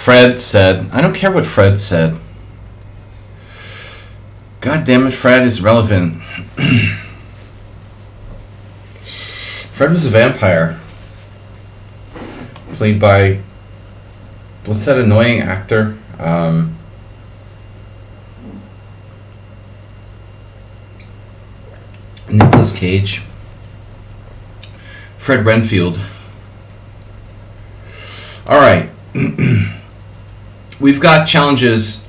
Fred said. I don't care what Fred said. God damn it, Fred is relevant. Fred was a vampire. Played by... what's that annoying actor? Nicolas Cage. Fred Renfield. Alright. We've got challenges.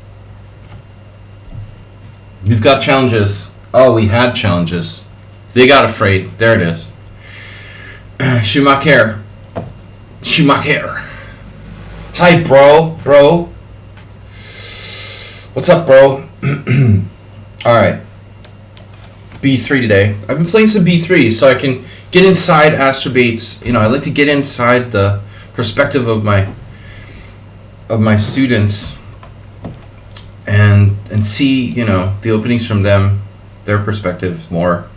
Oh, we had challenges. They got afraid. There it is. Schumacher. Hi, bro. What's up, bro? Alright. B3 today. I've been playing some B3 so I can get inside Astrobate's. I like to get inside the perspective of my students and see, the openings from them, their perspectives more.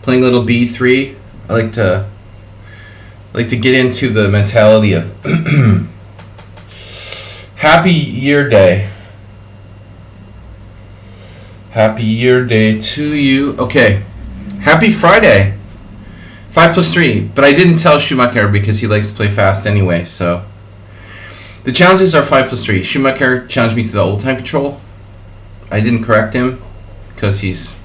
Playing a little B3, I like to get into the mentality of Happy Year Day. Happy Year Day to you. Okay. Happy Friday. 5+3. But I didn't tell Schumacher because he likes to play fast anyway, so. The challenges are 5+3. Schumacher challenged me to the old time control. I didn't correct him because he's...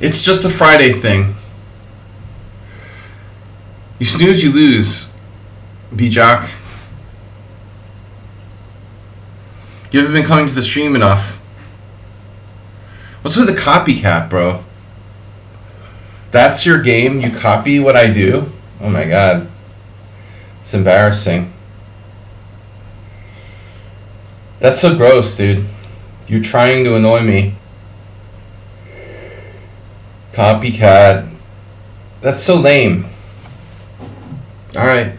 It's just a Friday thing. You snooze, you lose. B-Jock. You haven't been coming to the stream enough. What's with the copycat, bro? That's your game? You copy what I do? Oh my god. It's embarrassing. That's so gross, dude. You're trying to annoy me. Copycat. That's so lame. Alright.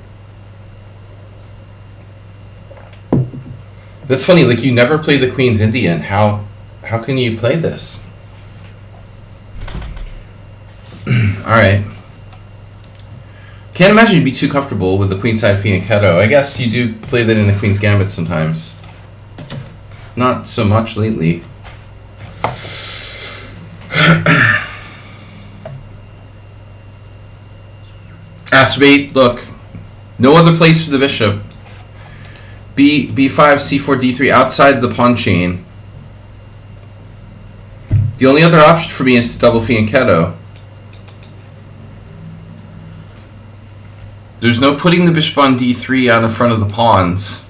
That's funny, like you never play the Queen's Indian. How can you play this? Alright. Can't imagine you'd be too comfortable with the Queenside Fianchetto. I guess you do play that in the Queen's Gambit sometimes. Not so much lately. Astrobate, look. No other place for the bishop. B5, C4, D3 outside the pawn chain. The only other option for me is to double fianchetto. There's no putting the bishop on D3 out in front of the pawns.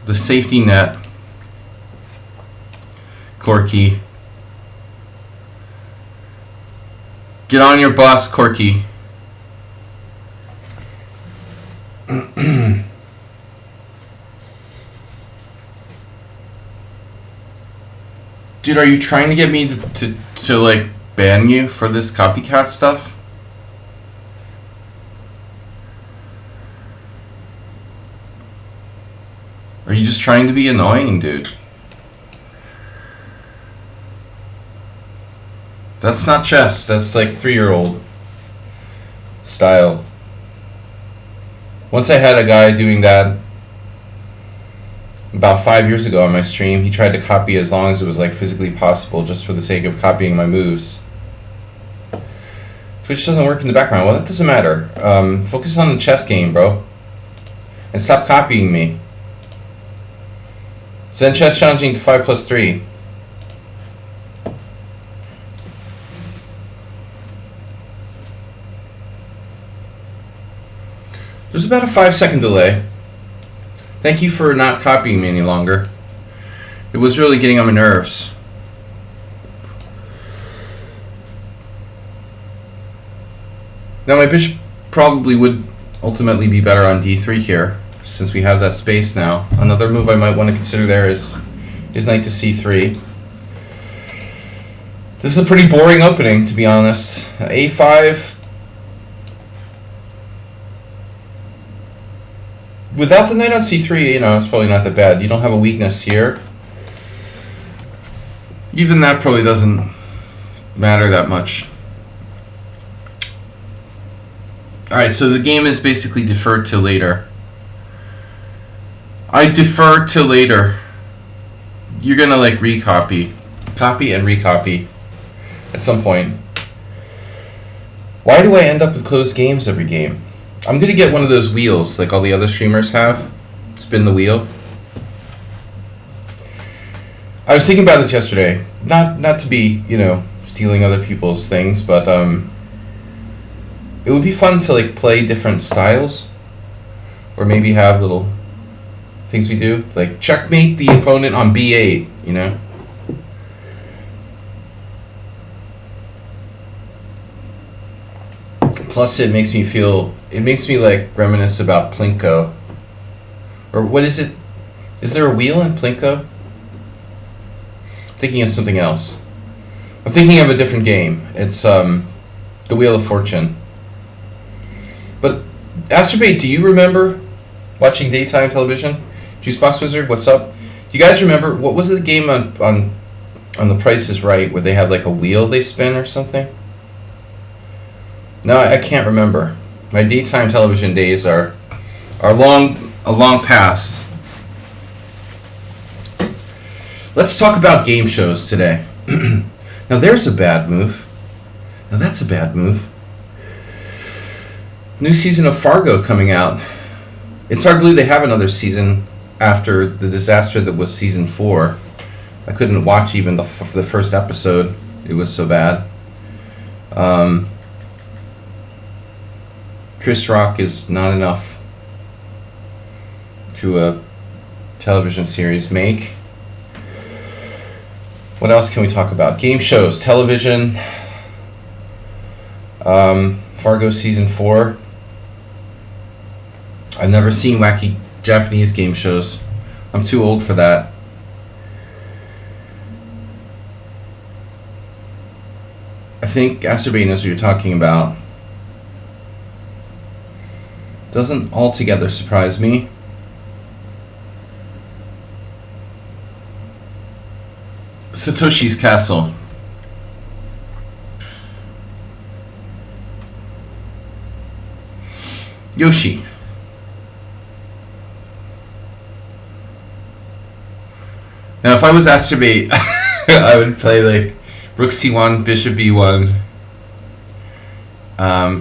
The safety net. Corky. Get on your bus, Corky. Dude, are you trying to get me to like ban you for this copycat stuff? Are you just trying to be annoying, dude? That's not chess. That's like 3-year-old style. Once I had a guy doing that about 5 years ago on my stream. He tried to copy as long as it was like physically possible just for the sake of copying my moves. Twitch doesn't work in the background. Well, that doesn't matter. Focus on the chess game, bro. And stop copying me. Zen chess challenging to 5+3. There's about a 5-second delay. Thank you for not copying me any longer. It was really getting on my nerves. Now my bishop probably would ultimately be better on d3 here, since we have that space now. Another move I might want to consider there is knight to c3. This is a pretty boring opening, to be honest. a5. Without the knight on c3, you know, it's probably not that bad. You don't have a weakness here. Even that probably doesn't matter that much. Alright, so the game is basically deferred to later. I defer to later. You're gonna like recopy. Copy and recopy. At some point. Why do I end up with closed games every game? I'm gonna get one of those wheels like all the other streamers have. Spin the wheel. I was thinking about this yesterday. Not to be, stealing other people's things, but it would be fun to like play different styles. Or maybe have little things we do. Like checkmate the opponent on B8, Plus it makes me like reminisce about Plinko. Or what is it? Is there a wheel in Plinko? Thinking of something else. I'm thinking of a different game. It's the Wheel of Fortune. But Astrobate, do you remember watching daytime television? Juicebox Wizard, what's up? You guys remember what was the game on The Price is Right where they have like a wheel they spin or something? No, I can't remember. My daytime television days are long past. Let's talk about game shows today. Now there's a bad move. Now that's a bad move. New season of Fargo coming out. It's hard to believe they have another season after the disaster that was season 4. I couldn't watch even the first episode. It was so bad. Chris Rock is not enough to a television series make. What else can we talk about? Game shows, television, Fargo season 4. I've never seen wacky Japanese game shows. I'm too old for that. I think Astrobate knows what you're talking about. Doesn't altogether surprise me. Satoshi's Castle. Yoshi. Now, if I was Astrobate, I would play like Rook C1, Bishop B1,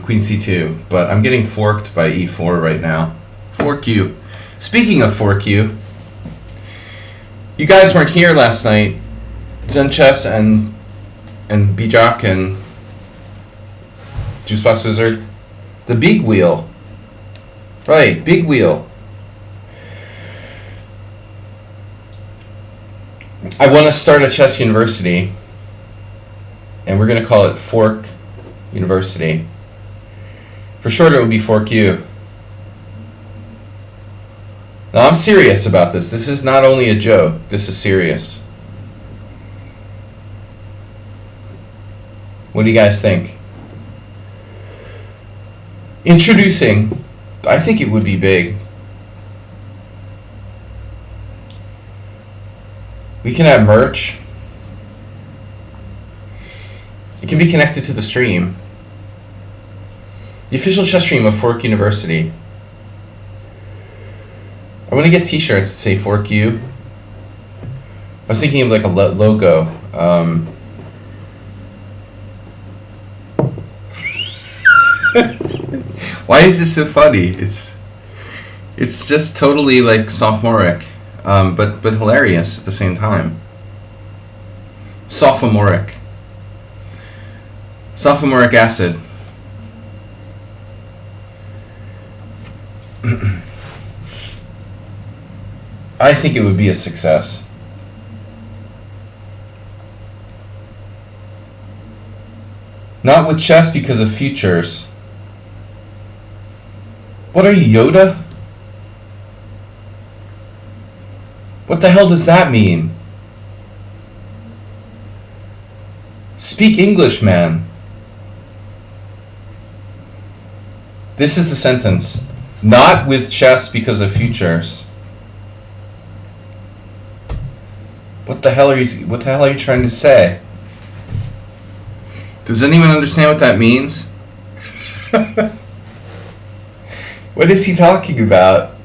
Queen C2. But I'm getting forked by E4 right now. Fork you. Speaking of fork you, you guys weren't here last night. Zen Chess and Bijak and Juicebox Wizard. The big wheel. Right, big wheel. I want to start a chess university, and we're going to call it Fork University. For short, it would be Fork U. Now, I'm serious about this. This is not only a joke. This is serious. What do you guys think? Introducing, I think it would be big. We can have merch. It can be connected to the stream. The official chess stream of Fork University. I want to get t-shirts that say Fork U. I was thinking of like a logo. Why is it so funny? It's just totally like sophomoric, but hilarious at the same time. Sophomoric acid. I think it would be a success. Not with chess because of futures. What are you, Yoda? What the hell does that mean? Speak English, man. This is the sentence. Not with chess because of futures. What the hell are you trying to say? Does anyone understand what that means? What is he talking about?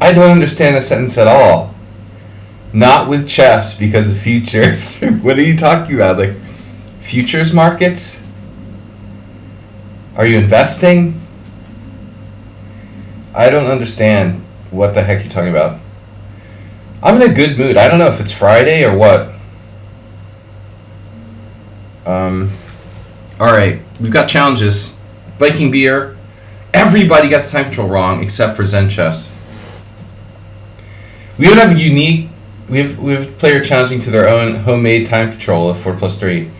I don't understand the sentence at all. Not with chess because of futures. What are you talking about? Like, futures markets? Are you investing? I don't understand what the heck you're talking about. I'm in a good mood. I don't know if it's Friday or what. Alright, we've got challenges. Viking beer. Everybody got the time control wrong except for Zen Chess. We don't have a unique... We have a player challenging to their own homemade time control of 4+3.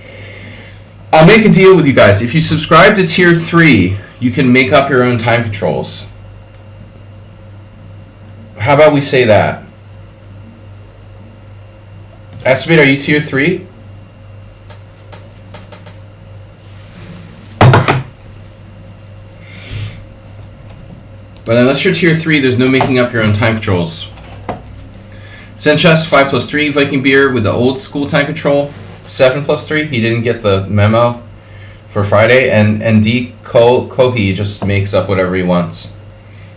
I'll make a deal with you guys. If you subscribe to Tier 3, you can make up your own time controls. How about we say that? Estimate, are you Tier 3? But unless you're Tier 3, there's no making up your own time controls. Zen Chess 5+3, Viking Beer with the old school time control, 7+3. He didn't get the memo for Friday, and D Kohi just makes up whatever he wants.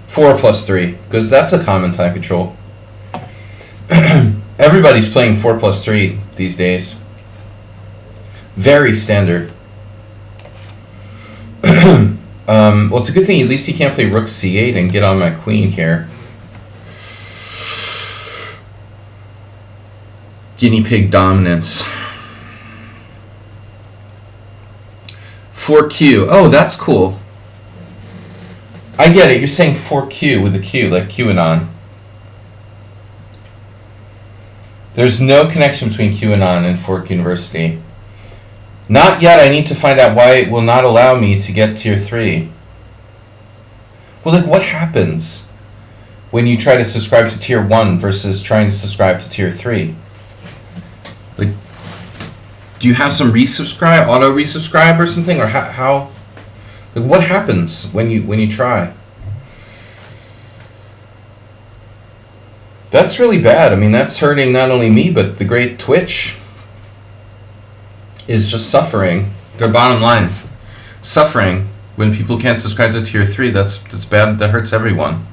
4+3, because that's a common time control. Everybody's playing 4+3 these days. Very standard. Well, it's a good thing at least he can't play Rook C8 and get on my queen here. Guinea pig dominance. 4Q. Oh, that's cool. I get it. You're saying 4Q with a Q, like QAnon. There's no connection between QAnon and Fork University. Not yet. I need to find out why it will not allow me to get Tier 3. Well, like, what happens when you try to subscribe to Tier 1 versus trying to subscribe to Tier 3? Like, do you have some resubscribe, auto resubscribe or something, or how? Like, what happens when you try? That's really bad. I mean, that's hurting not only me but the great Twitch is just suffering. Their bottom line, suffering when people can't subscribe to Tier 3. That's bad. That hurts everyone.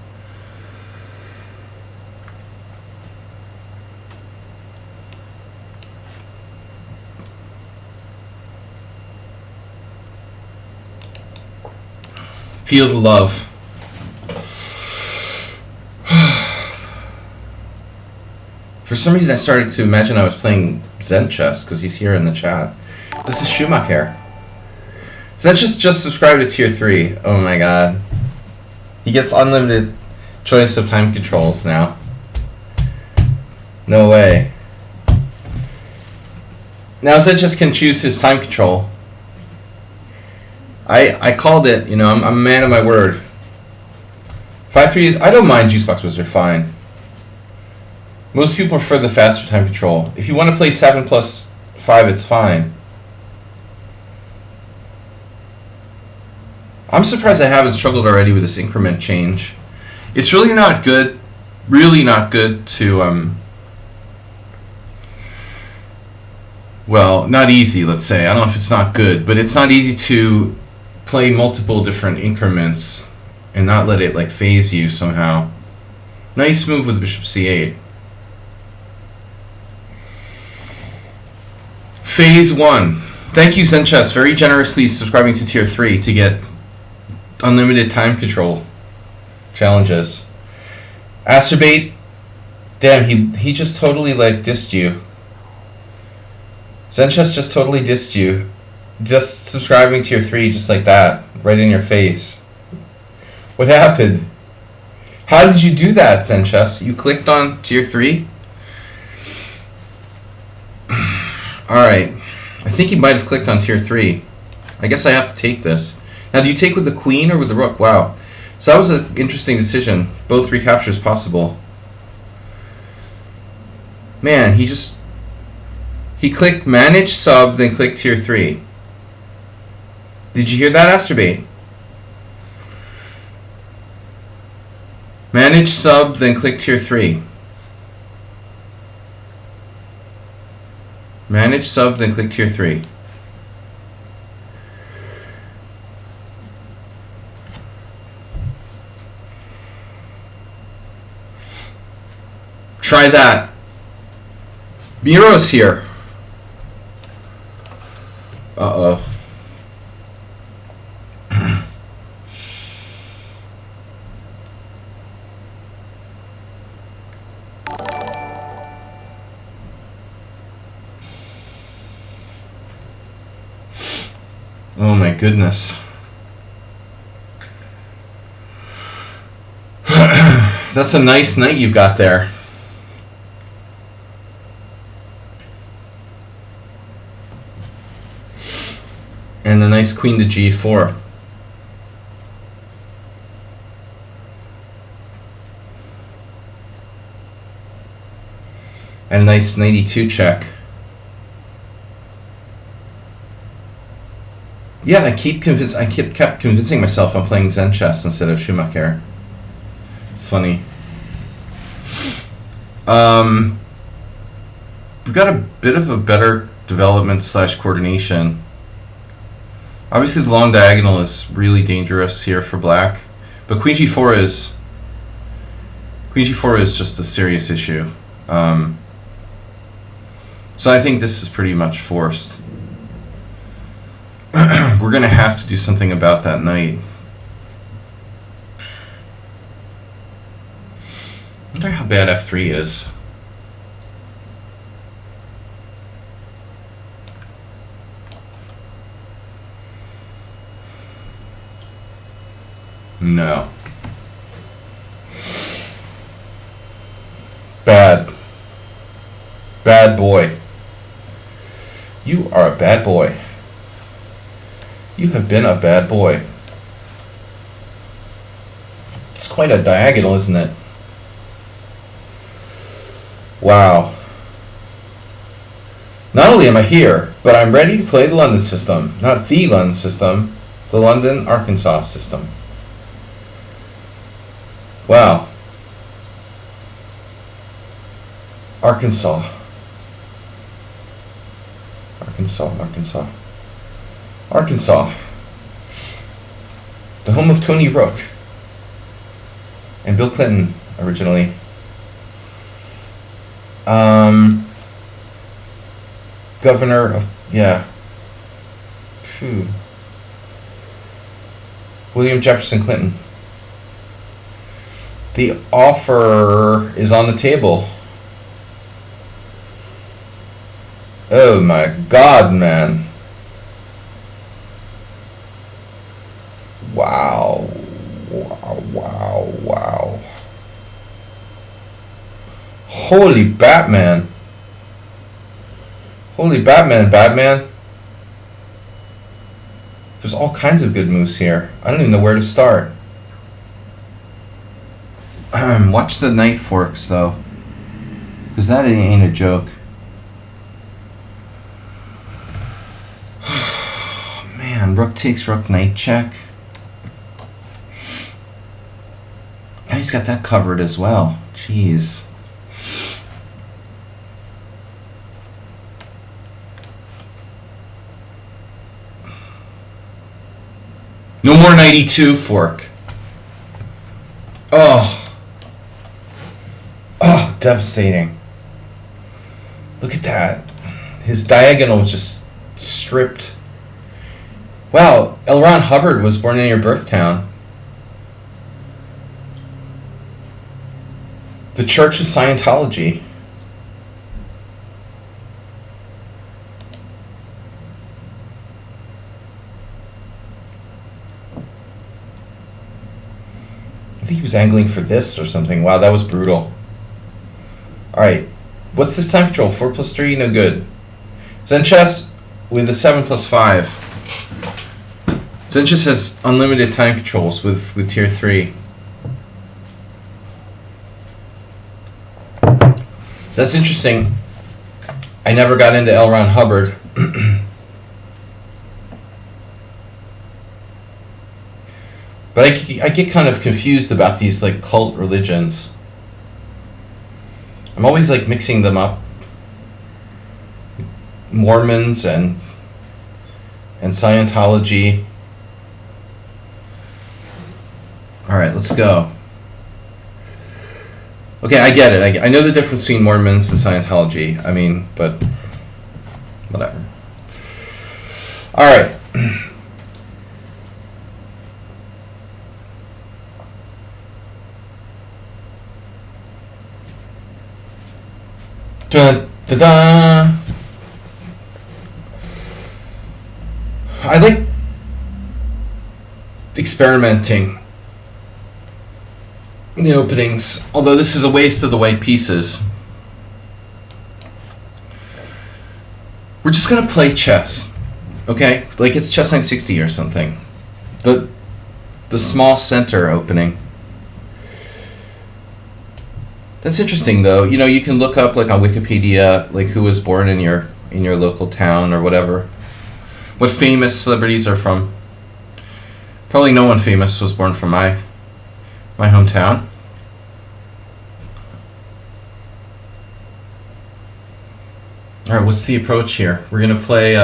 Feel the love. For some reason, I started to imagine I was playing Zen Chess because he's here in the chat. This is Schumacher. Zen Chess just subscribed to Tier 3. Oh my god. He gets unlimited choice of time controls now. No way. Now Zen Chess can choose his time control. I called it, you know, I'm a man of my word. 5-3, I don't mind Juicebox Wizard, fine. Most people prefer the faster time control. If you want to play 7+5, it's fine. I'm surprised I haven't struggled already with this increment change. It's really not good to, well, not easy, let's say. I don't know if it's not good, but it's not easy to play multiple different increments and not let it like phase you somehow. Nice move with Bishop C8. Phase 1. Thank you, Zen Chess, very generously subscribing to Tier 3 to get unlimited time control challenges. Astrobate, damn, he just totally like dissed you. Zen Chess just totally dissed you. Just subscribing to Tier 3 just like that, right in your face. What happened? How did you do that, Zen Chess? You clicked on Tier 3? Alright. I think he might have clicked on Tier 3. I guess I have to take this. Now, do you take with the queen or with the rook? Wow. So that was an interesting decision. Both recaptures possible. Man, he clicked manage sub, then click Tier 3. Did you hear that, Astrobate? Manage sub, then click Tier 3. Manage sub, then click Tier 3. Try that. Miro's here. Uh-oh. Oh my goodness. That's a nice knight you've got there. And a nice queen to g4. And a nice knight e2 check. Yeah, I kept convincing myself I'm playing Zen chess instead of Schumacher. It's funny. We've got a bit of a better development / coordination. Obviously, the long diagonal is really dangerous here for black, but Queen G4 is just a serious issue. So I think this is pretty much forced. We're going to have to do something about that knight. I wonder how bad F3 is. No. Bad. Bad boy. You are a bad boy. You have been a bad boy. It's quite a diagonal, isn't it? Wow. Not only am I here, but I'm ready to play the London system. Not the London system, the London, Arkansas system. Wow. Arkansas. Arkansas. The home of Tony Rook. And Bill Clinton, originally. Governor of, yeah. Phew. William Jefferson Clinton. The offer is on the table. Oh my God, man. Wow. Wow. Holy Batman. Batman. There's all kinds of good moves here. I don't even know where to start. Watch the knight forks, though. Because that ain't a joke. Man, rook takes rook, knight check. Now he's got that covered as well. Jeez. No more 92 fork. Oh, devastating. Look at that. His diagonal was just stripped. Wow, L. Ron Hubbard was born in your birth town. The Church of Scientology. I think he was angling for this or something. Wow, that was brutal. Alright, what's this time control? 4 plus 3, no good. Zen chess with the 7 plus 5. Zen chess has unlimited time controls with tier 3. That's interesting. I never got into L. Ron Hubbard. But I get kind of confused about these like cult religions. I'm always like mixing them up. Mormons and Scientology. All right, let's go. Okay, I get it. I know the difference between Mormons and Scientology. I mean, but whatever. All right. Dun, dun, dun. I like experimenting in the openings, although this is a waste of the white pieces. We're just gonna play chess, okay? Like it's chess 960 or something. The small center opening. That's interesting though. You know, you can look up like on Wikipedia like who was born in your local town or whatever. What famous celebrities are from. Probably no one famous was born from my hometown. All right, what's the approach here? We're gonna play.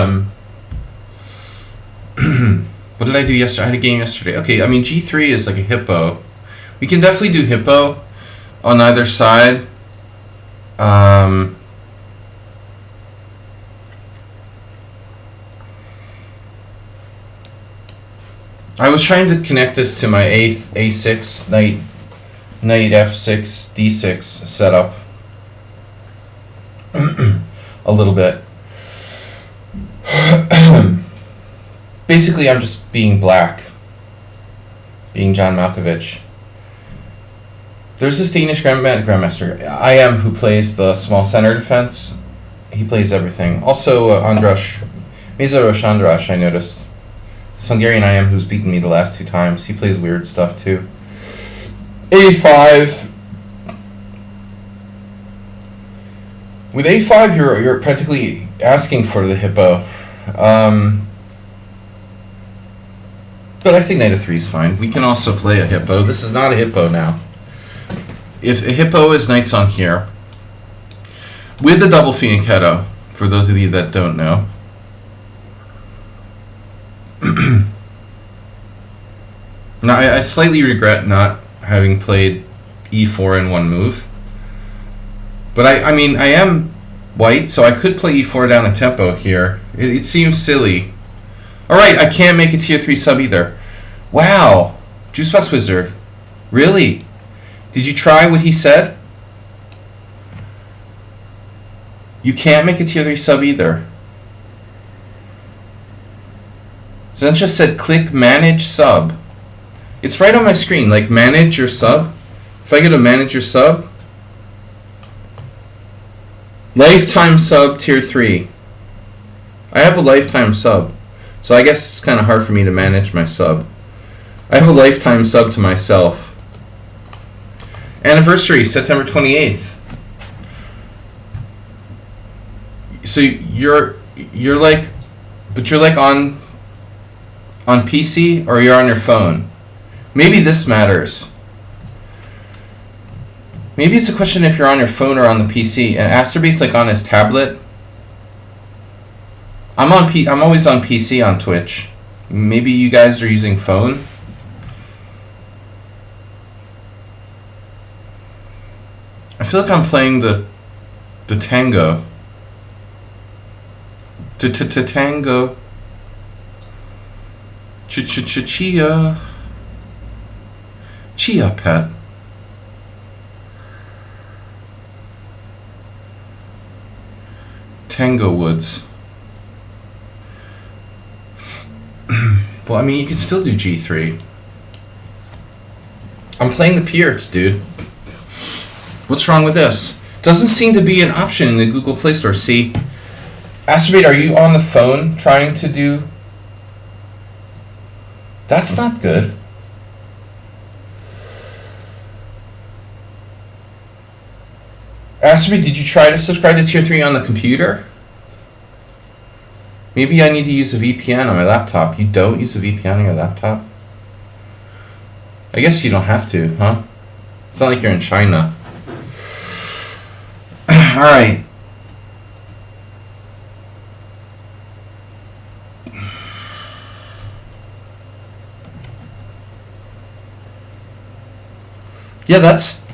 What did I do yesterday? I had a game yesterday. Okay, I mean G3 is like a hippo. We can definitely do hippo on either side. I was trying to connect this to my A6 knight F6 D6 setup a little bit. Basically, I'm just being black, being John Malkovich. There's this Danish grandmaster, I am, who plays the small center defense. He plays everything. Also, Andras, Mezaros Andras, I noticed. This Hungarian I am who's beaten me the last 2 times. He plays weird stuff too. A5. With A5, you're practically asking for the hippo. But I think knight of 3 is fine. We can also play a hippo. This is not a hippo now. If a hippo is knights on here, with a double fianchetto, for those of you that don't know. Now, I slightly regret not having played e4 in one move. But I mean, I am white, so I could play e4 down a tempo here. It seems silly. Alright, I can't make a tier 3 sub either. Wow. Juicebox Wizard. Really? Did you try what he said? You can't make a tier 3 sub either. Zencha said click manage sub. It's right on my screen, like manage your sub. If I go to manage your sub, lifetime sub tier 3. I have a lifetime sub, so I guess it's kind of hard for me to manage my sub. I have a lifetime sub to myself. Anniversary, September 28th. So you're like, but you're like on PC or you're on your phone. Maybe this matters. Maybe it's a question if you're on your phone or on the PC. And Astorbeat's like on his tablet. I'm always on PC on Twitch. Maybe you guys are using phone. I feel like I'm playing the tango. Tango. Chia. Chia pet. Tango Woods. Well, I mean, you can still do G3. I'm playing the Pierts, dude. What's wrong with this? Doesn't seem to be an option in the Google Play Store. See? Astrobate, are you on the phone trying to do... That's not good. Astrobate, did you try to subscribe to Tier 3 on the computer? Maybe I need to use a VPN on my laptop. You don't use a VPN on your laptop? I guess you don't have to, huh? It's not like you're in China. Alright. Yeah, that's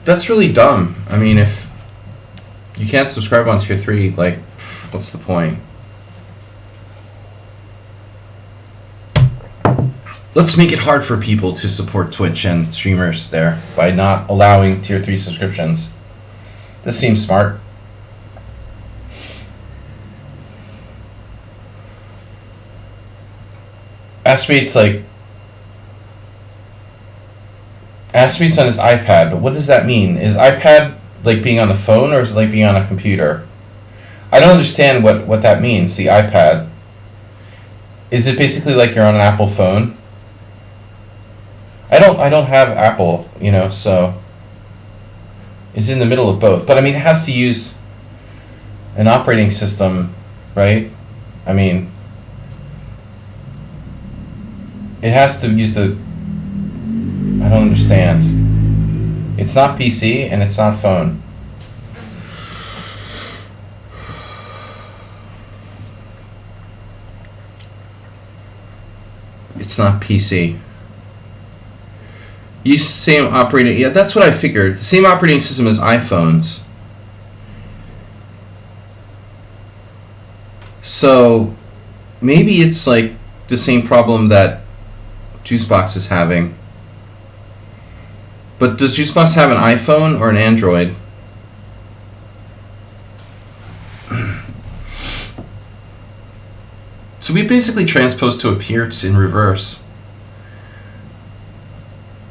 That's really dumb. I mean, if you can't subscribe on tier 3, like, what's the point? Let's make it hard for people to support Twitch and streamers there by not allowing tier 3 subscriptions. This seems smart. Aspirate's like... Aspirate's on his iPad, but what does that mean? Is iPad like being on the phone, or is it like being on a computer? I don't understand what that means, the iPad. Is it basically like you're on an Apple phone? I don't have Apple, you know, so it's in the middle of both. But I mean, it has to use an operating system, right? I mean, it has to use the... I don't understand. It's not PC and it's not phone. It's not PC. Use same operating... Yeah, that's what I figured. The same operating system as iPhones. So maybe it's like the same problem that Juicebox is having. But does Juicebox have an iPhone or an Android? So we basically transposed to a Pierce in reverse.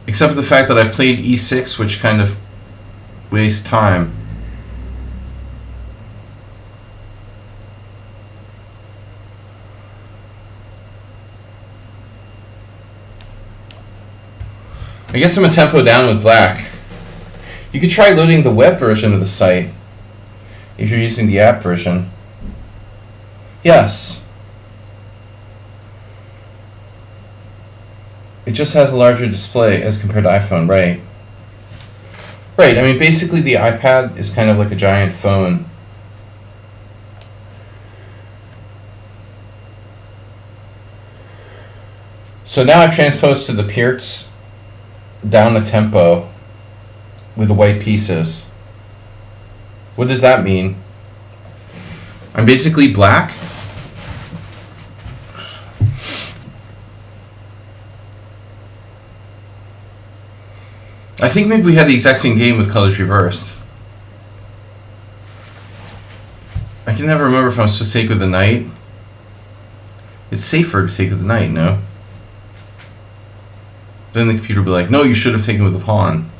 Except for the fact that I've played e6, which kind of wastes time. I guess I'm a tempo down with black. You could try loading the web version of the site if you're using the app version. Yes. It just has a larger display as compared to iPhone, right? Right, I mean, basically the iPad is kind of like a giant phone. So now I've transposed to the Pierce down the tempo with the white pieces. What does that mean? I'm basically black. I think maybe we had the exact same game with colors reversed. I can never remember if I'm supposed to take with the knight. It's safer to take with the knight, no? Then the computer will be like, no, you should have taken with the pawn.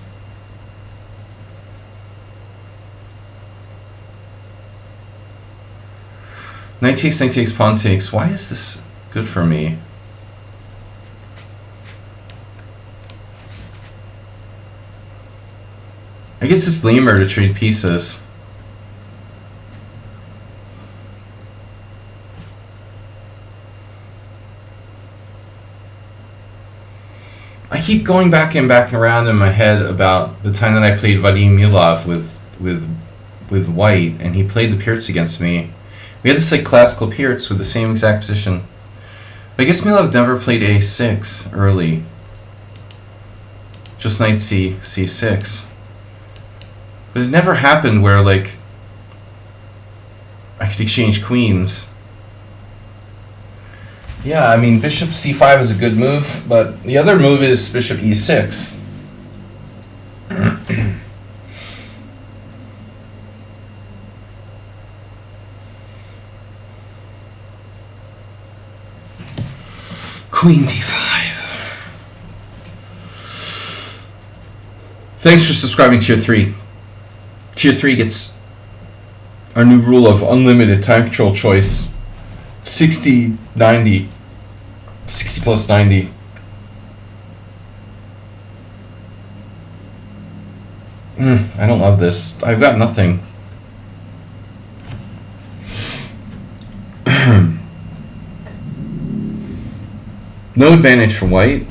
Knight takes, pawn takes. Why is this good for me? I guess it's lamer to trade pieces. I keep going back and around in my head about the time that I played Vadim Milov with white, and he played the Pierce against me. We had this like classical Pierce with the same exact position. But I guess Milov never played a6 early. Just knight c6. But it never happened where, like, I could exchange queens. Yeah, I mean, bishop c5 is a good move, but the other move is bishop e6. Queen d5. Thanks for subscribing to Tier 3. Tier 3 gets our new rule of unlimited time control choice. 60, 90. 60 plus 90. I don't love this. I've got nothing. No advantage for white.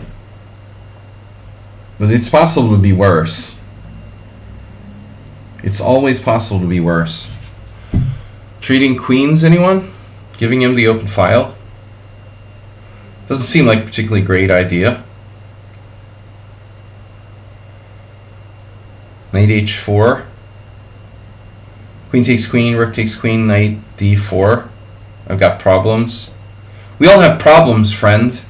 But it's possible to be worse. It's always possible to be worse. Treating queens, anyone? Giving him the open file? Doesn't seem like a particularly great idea. Knight h4. Queen takes queen, rook takes queen, knight d4. I've got problems. We all have problems, friend.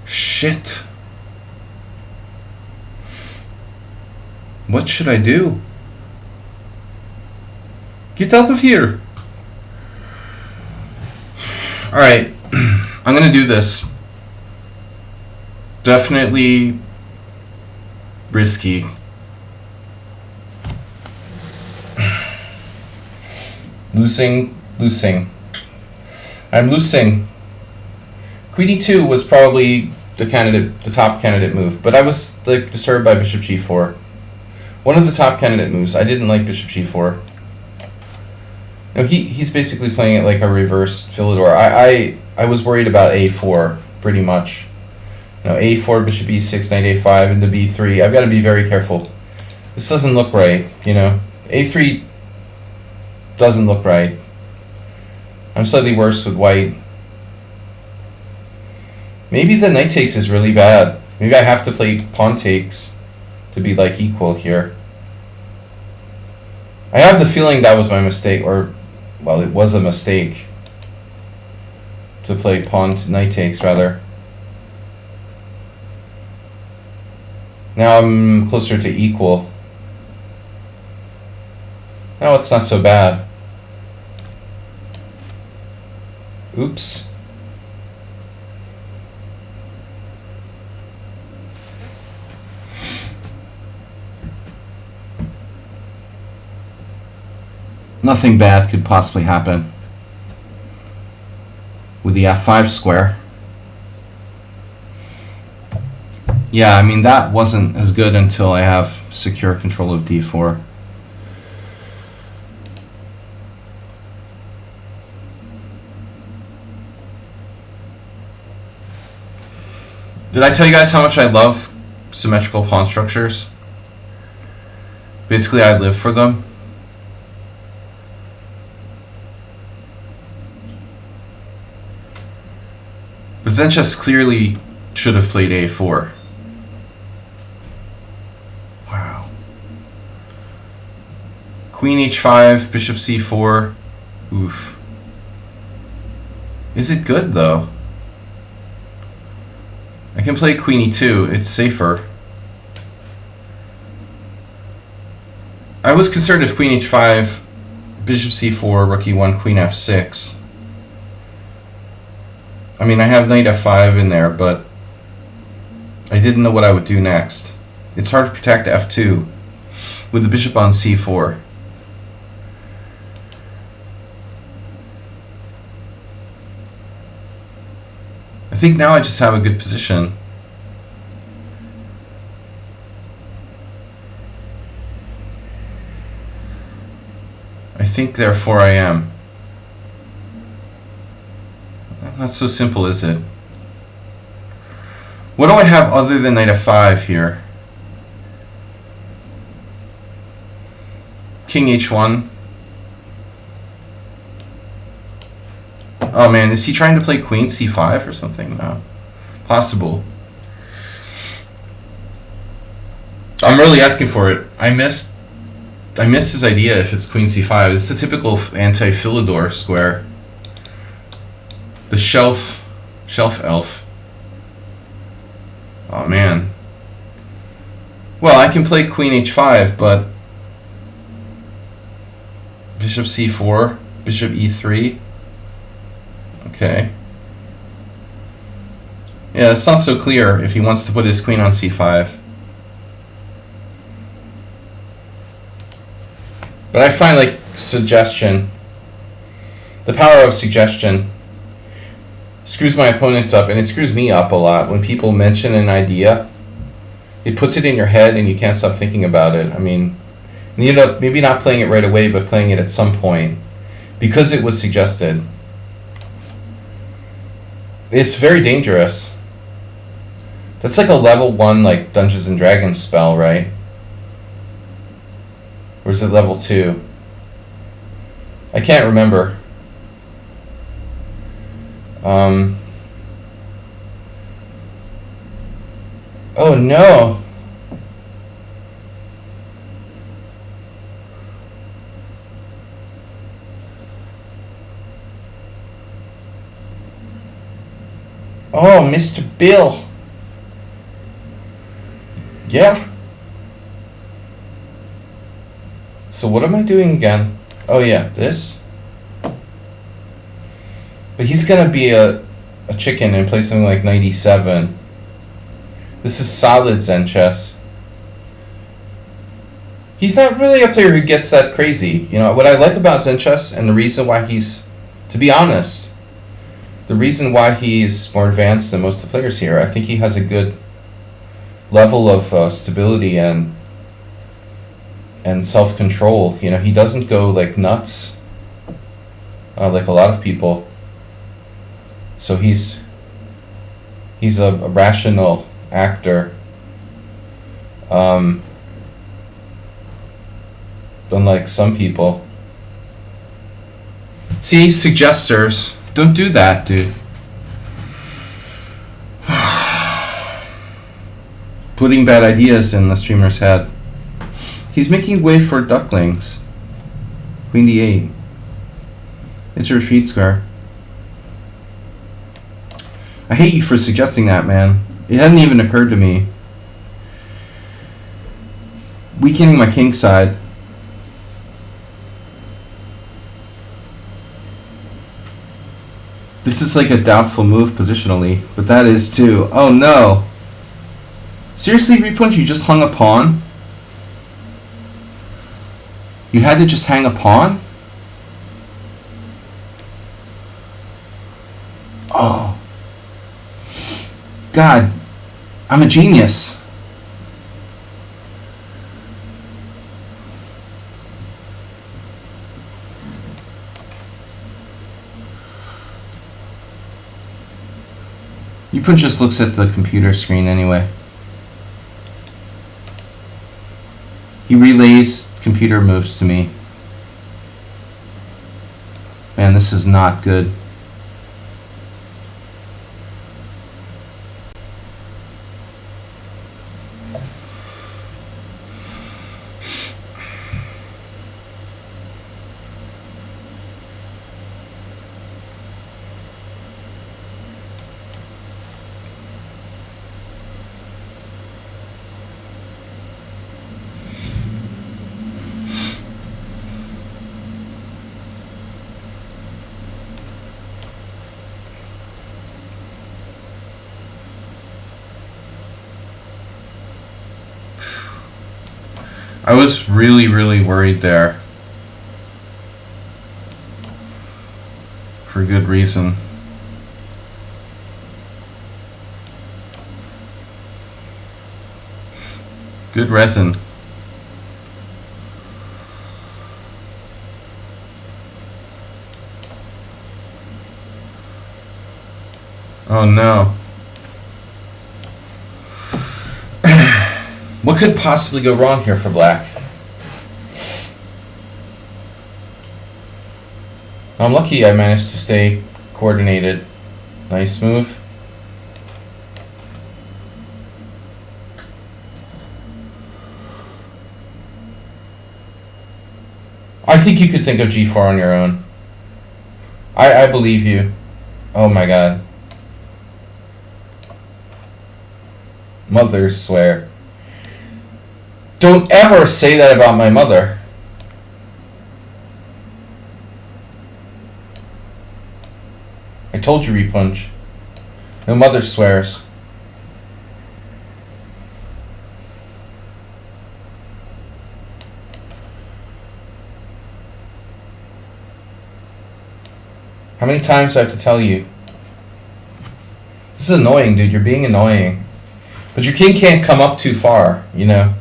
Shit. What should I do? Get out of here. Alright. I'm gonna do this. Definitely risky. Losing. I'm losing. Queen e2 was probably the top candidate move, but I was like disturbed by bishop g4. One of the top candidate moves. I didn't like bishop g4. No, he's basically playing it like a reverse Philidor. I was worried about a4 pretty much. You know, a4, bishop e6, knight a5, into b3. I've got to be very careful. This doesn't look right, you know. a3 doesn't look right. I'm slightly worse with white. Maybe the knight takes is really bad. Maybe I have to play pawn takes to be like equal here. I have the feeling that was my mistake, or well, it was a mistake to play pawn to knight takes rather. Now I'm closer to equal. Now it's not so bad. Oops. Nothing bad could possibly happen with the f5 square. Yeah, I mean, that wasn't as good until I have secure control of d4. Did I tell you guys how much I love symmetrical pawn structures? Basically, I live for them. But Zenchess clearly should have played a4. Wow. Queen h5, bishop c4. Oof. Is it good, though? I can play queen e2. It's safer. I was concerned if queen h5, bishop c4, rook e1, queen f6. I mean, I have knight f5 in there, but I didn't know what I would do next. It's hard to protect f2 with the bishop on c4. I think now I just have a good position. I think therefore I am. Not so simple, is it? What do I have other than knight f5 here? King h1. Oh man, is he trying to play queen c5 or something? No. Possible. I'm really asking for it. I missed his idea if it's queen c5. It's the typical anti-Philidor square. The shelf elf. Oh man. Well, I can play queen h5, but bishop c4, bishop e3. Okay. Yeah, it's not so clear if he wants to put his queen on c5. But I find, like, suggestion, the power of suggestion screws my opponents up, and it screws me up a lot. When people mention an idea, it puts it in your head and you can't stop thinking about it. I mean, you know, maybe not playing it right away, but playing it at some point because it was suggested. It's very dangerous. That's like a level 1 like Dungeons and Dragons spell, right? Or is it level 2? I can't remember. Oh no. Oh, Mr. Bill. Yeah. So what am I doing again? Oh yeah, this. But he's gonna be a chicken and play something like 97. This is solid Zen chess. He's not really a player who gets that crazy. You know, what I like about Zen chess and the reason why he's, to be honest, the reason why he's more advanced than most of the players here, I think he has a good level of stability and self-control. You know, he doesn't go like nuts like a lot of people. So he's a rational actor. Unlike some people. See, suggesters, don't do that, dude. Putting bad ideas in the streamer's head. He's making way for ducklings. Queen d8. It's a retreat square. I hate you for suggesting that, man. It hadn't even occurred to me. Weakening my king side. This is like a doubtful move positionally, but that is too. Oh no. Seriously, Repunch, you just hung a pawn? You had to just hang a pawn? Oh. God, I'm a genius. Repunch just looks at the computer screen anyway. He relays computer moves to me. Man, this is not good. I was really, really worried there. For good reason. Good resin. Oh no. What could possibly go wrong here for black? I'm lucky I managed to stay coordinated. Nice move. I think you could think of g4 on your own. I believe you. Oh my god. Mothers swear. Don't ever say that about my mother. I told you, Repunch. No mother swears. How many times do I have to tell you? This is annoying, dude. You're being annoying. But your king can't come up too far, you know?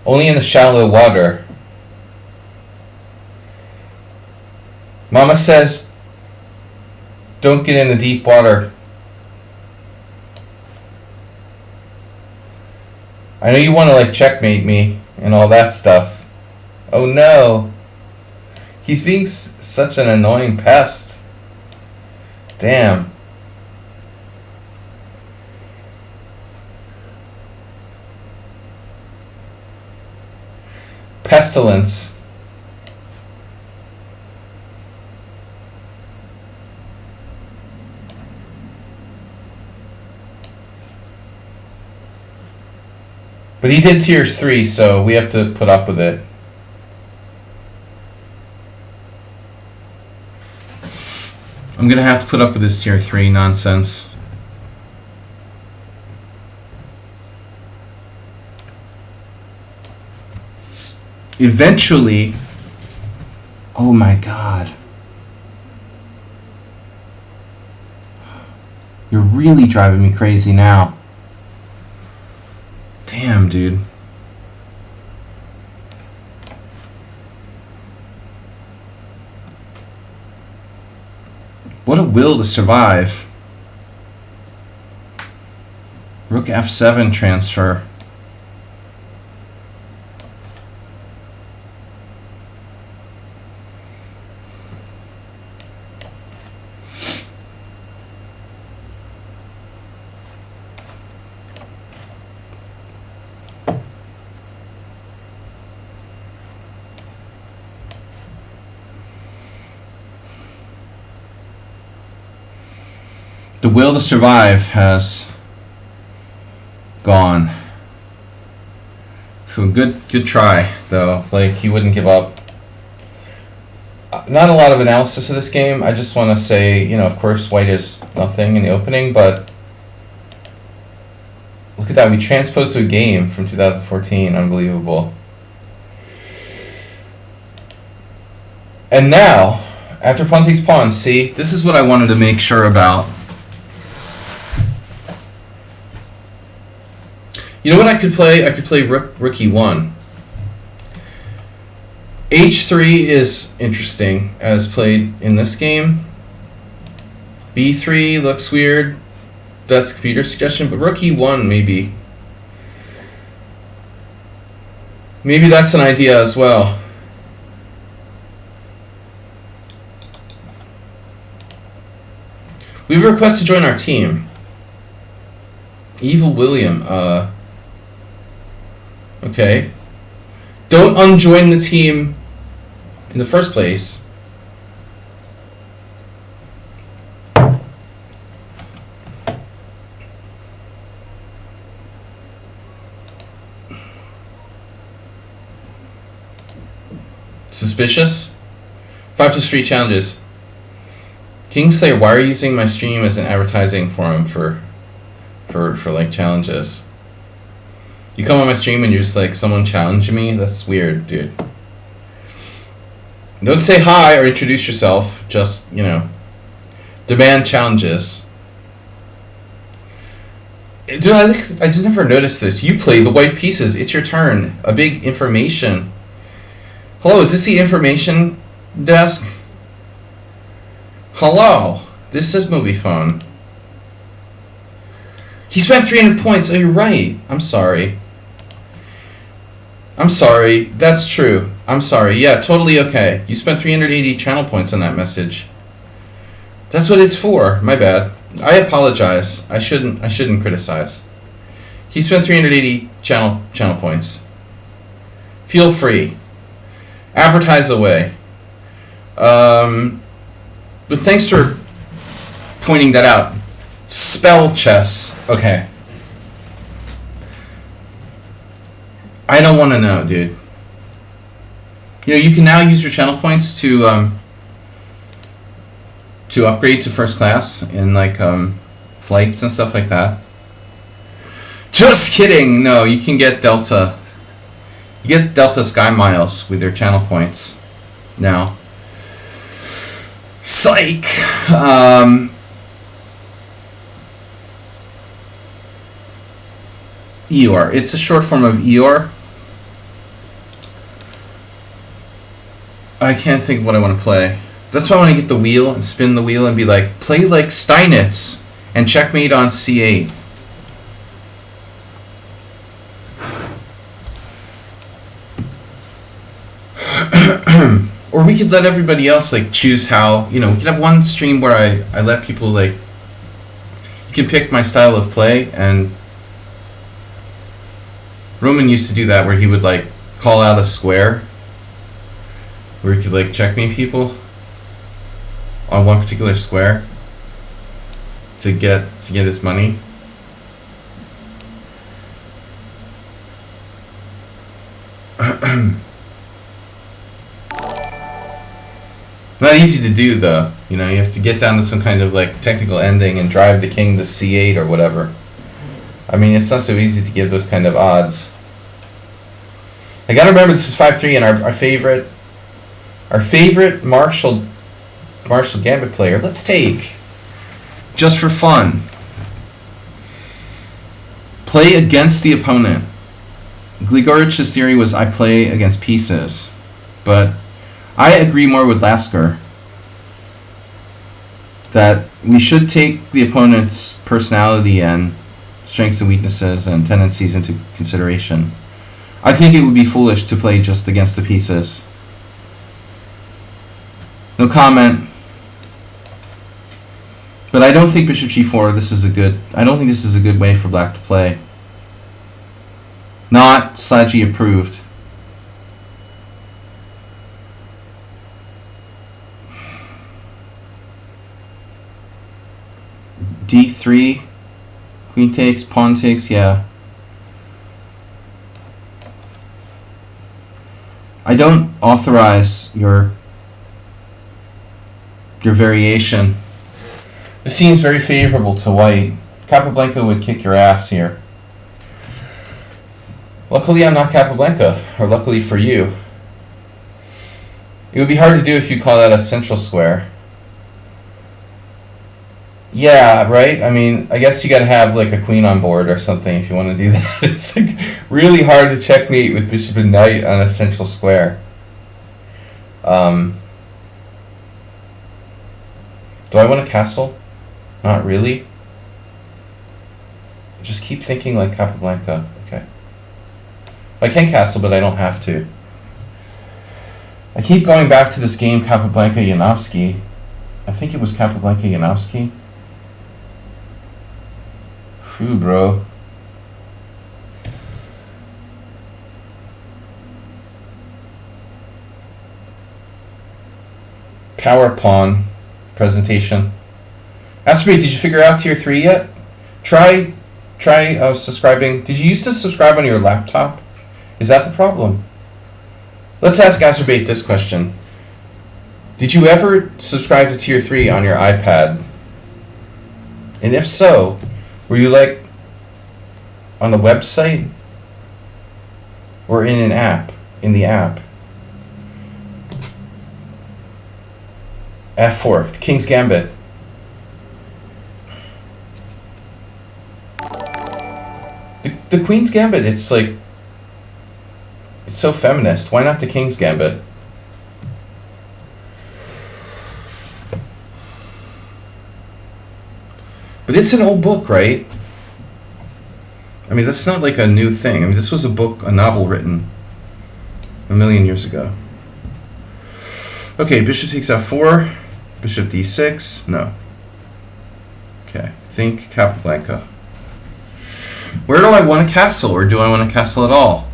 Only in the shallow water. Mama says, don't get in the deep water. I know you want to like checkmate me and all that stuff. Oh no. He's being such an annoying pest. Damn. Pestilence. But he did tier 3, so we have to put up with it. I'm gonna have to put up with this tier 3 nonsense. Eventually, oh my god. You're really driving me crazy now. Damn, dude. What a will to survive. Rook F7 transfer. The will to survive has gone. So good try though. Like, he wouldn't give up. Not a lot of analysis of this game. I just want to say, you know, of course, white is nothing in the opening, but look at that. We transposed to a game from 2014. Unbelievable. And now, after pawn takes pawn, see, this is what I wanted to make sure about. You know what I could play? I could play rook e1. H3 is interesting as played in this game. B3 looks weird. That's computer suggestion, but rook e1 maybe. Maybe that's an idea as well. We have a request to join our team. Evil William. Okay. Don't unjoin the team in the first place. Suspicious? 5+3 challenges. Kingslayer, why are you using my stream as an advertising forum for like challenges? You come on my stream and you're just like, someone challenged me? That's weird, dude. Don't say hi or introduce yourself. Just, you know, demand challenges. Dude, I just never noticed this. You play the white pieces. It's your turn. A big information. Hello, is this the information desk? Hello. This is movie phone. He spent 300 points. Oh, you're right. I'm sorry. I'm sorry. That's true. I'm sorry. Yeah, totally okay. You spent 380 channel points on that message. That's what it's for. My bad. I apologize. I shouldn't criticize. He spent 380 channel points. Feel free. Advertise away. But thanks for pointing that out. Spell chess. Okay. I don't want to know, dude. You know, you can now use your channel points to upgrade to first class in like flights and stuff like that. Just kidding. No, you can get Delta. You get Delta Sky Miles with your channel points now. Psych. Eeyore. It's a short form of Eeyore. I can't think of what I want to play. That's why I want to get the wheel and spin the wheel and be like, play like Steinitz and checkmate on c8. Or we could let everybody else like choose how, you know, we could have one stream where I let people like, you can pick my style of play, and Roman used to do that where he would like call out a square where you could like checkmate people on one particular square to get his money. Not easy to do though. You know, you have to get down to some kind of like technical ending and drive the king to c8 or whatever. I mean, it's not so easy to give those kind of odds. I gotta remember this is 5-3 and our favorite Marshall Gambit player. Let's take, just for fun, play against the opponent. Gligorich's theory was I play against pieces, but I agree more with Lasker that we should take the opponent's personality and strengths and weaknesses and tendencies into consideration. I think it would be foolish to play just against the pieces. No comment. But I don't think bishop g4. I don't think this is a good way for black to play. Not Sladgie approved. d3, queen takes, pawn takes, yeah. I don't authorize your variation. This seems very favorable to white. Capablanca would kick your ass here. Luckily I'm not Capablanca, or luckily for you. It would be hard to do if you call that a central square. Yeah, right? I mean, I guess you gotta have like a queen on board or something if you want to do that. It's like really hard to checkmate with bishop and knight on a central square. Do I want a castle? Not really. Just keep thinking like Capablanca. Okay. I can castle, but I don't have to. I keep going back to this game Capablanca-Janowski. I think it was Capablanca-Janowski. Phew, bro. Power pawn presentation. Aspirate, did you figure out tier 3 yet? Try subscribing. Did you used to subscribe on your laptop? Is that the problem? Let's ask Acerbate this question. Did you ever subscribe to tier 3 on your iPad? And if so, were you like on a website or in an app, in the app? F4, King's Gambit. The Queen's Gambit, it's like, it's so feminist. Why not the King's Gambit? But it's an old book, right? I mean, that's not like a new thing. I mean, this was a novel written a million years ago. Okay, bishop takes f4, bishop d6, no. Okay, think Capablanca. Where do I want a castle, or do I want a castle at all?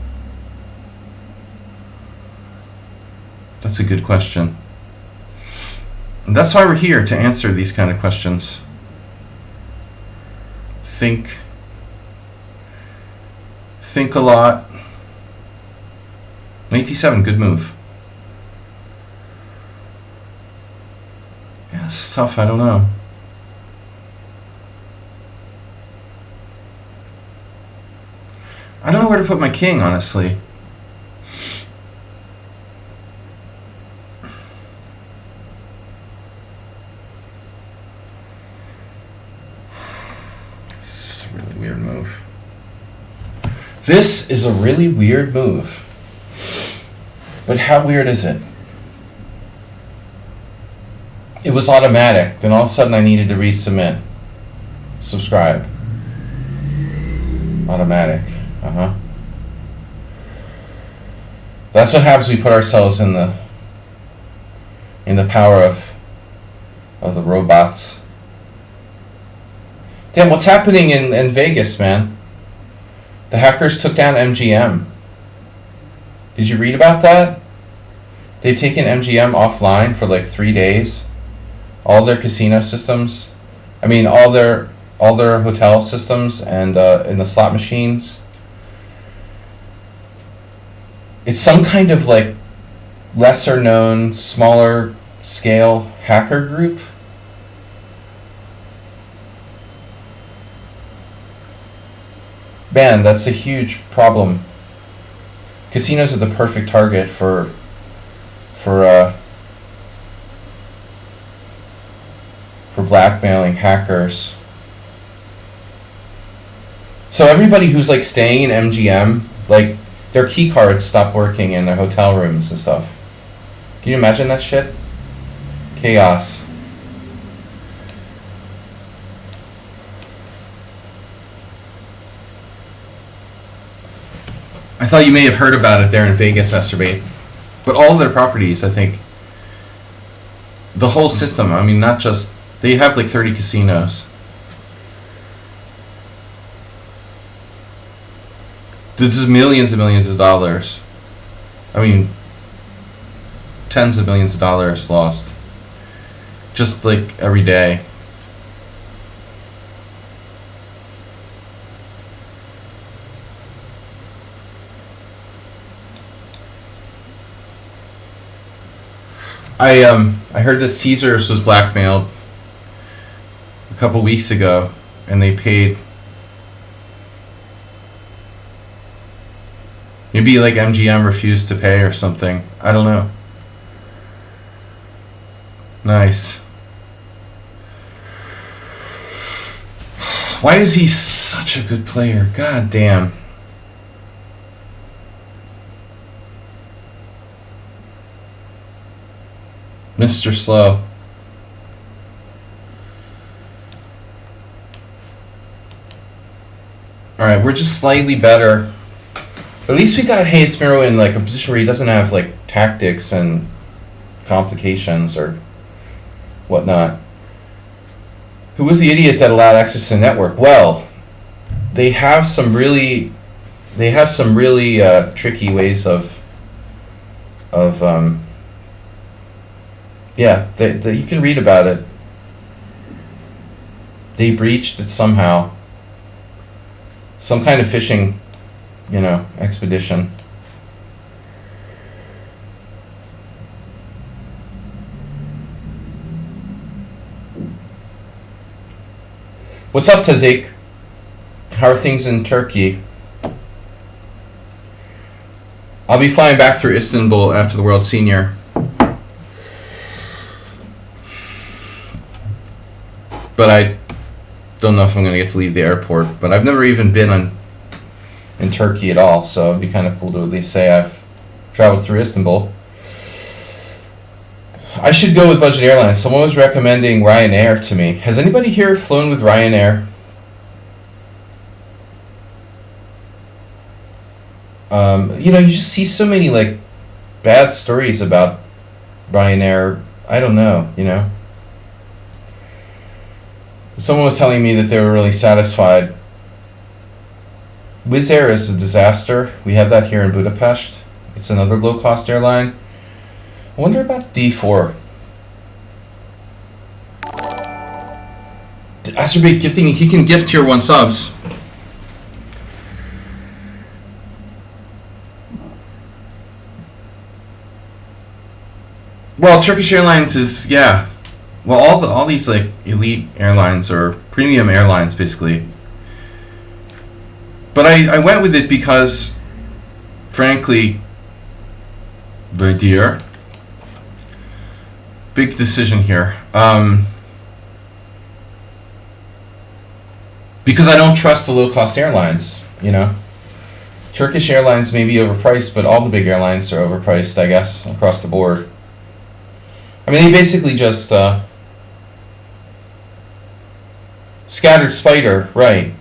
That's a good question. And that's why we're here, to answer these kind of questions. Think a lot. Knight d7, good move. Yeah, it's tough, I don't know. I don't know where to put my king, honestly. It's a really weird move. This is a really weird move. But how weird is it? It was automatic. Then all of a sudden I needed to resubmit. Subscribe. Automatic. That's what happens. We put ourselves in the power of the robots. Damn, what's happening in Vegas, man? The hackers took down MGM. Did you read about that? They've taken MGM offline for like 3 days. All their casino systems, I mean all their hotel systems and in the slot machines. It's some kind of like lesser known, smaller scale hacker group. Man, that's a huge problem. Casinos are the perfect target for blackmailing hackers. So everybody who's like staying in MGM, like their key cards stop working in their hotel rooms and stuff. Can you imagine that shit? Chaos. I thought you may have heard about it there in Vegas, Masturbate. But all of their properties, I think, the whole system, I mean, not just, they have like 30 casinos. This is millions and millions of dollars. I mean, tens of millions of dollars lost. Just like every day. I heard that Caesars was blackmailed a couple weeks ago, and they paid. Maybe like MGM refused to pay or something. I don't know. Nice. Why is he such a good player? God damn. Mr. Slow. Alright, we're just slightly better. But at least we got Hayes Miro in like a position where he doesn't have like tactics and complications or whatnot. Who was the idiot that allowed access to the network? Well, they have some really tricky ways of yeah, you can read about it. They breached it somehow. Some kind of phishing, expedition. What's up, Tazik? How are things in Turkey? I'll be flying back through Istanbul after the World Senior. But I don't know if I'm going to get to leave the airport. But I've never even been in Turkey at all, so it'd be kind of cool to at least say I've traveled through Istanbul. I should go with budget airlines. Someone was recommending Ryanair to me. Has anybody here flown with Ryanair? You just see so many like bad stories about Ryanair. I don't know, Someone was telling me that they were really satisfied. Wizz Air is a disaster. We have that here in Budapest. It's another low-cost airline. I wonder about the D4. Astrobate gifting, he can gift tier 1 subs. Well, Turkish Airlines is, yeah. Well, all these like elite airlines or premium airlines, basically. But I went with it because, frankly, the dear, big decision here. Because I don't trust the low-cost airlines, Turkish Airlines may be overpriced, but all the big airlines are overpriced, I guess, across the board. I mean, they basically just scattered spider, right?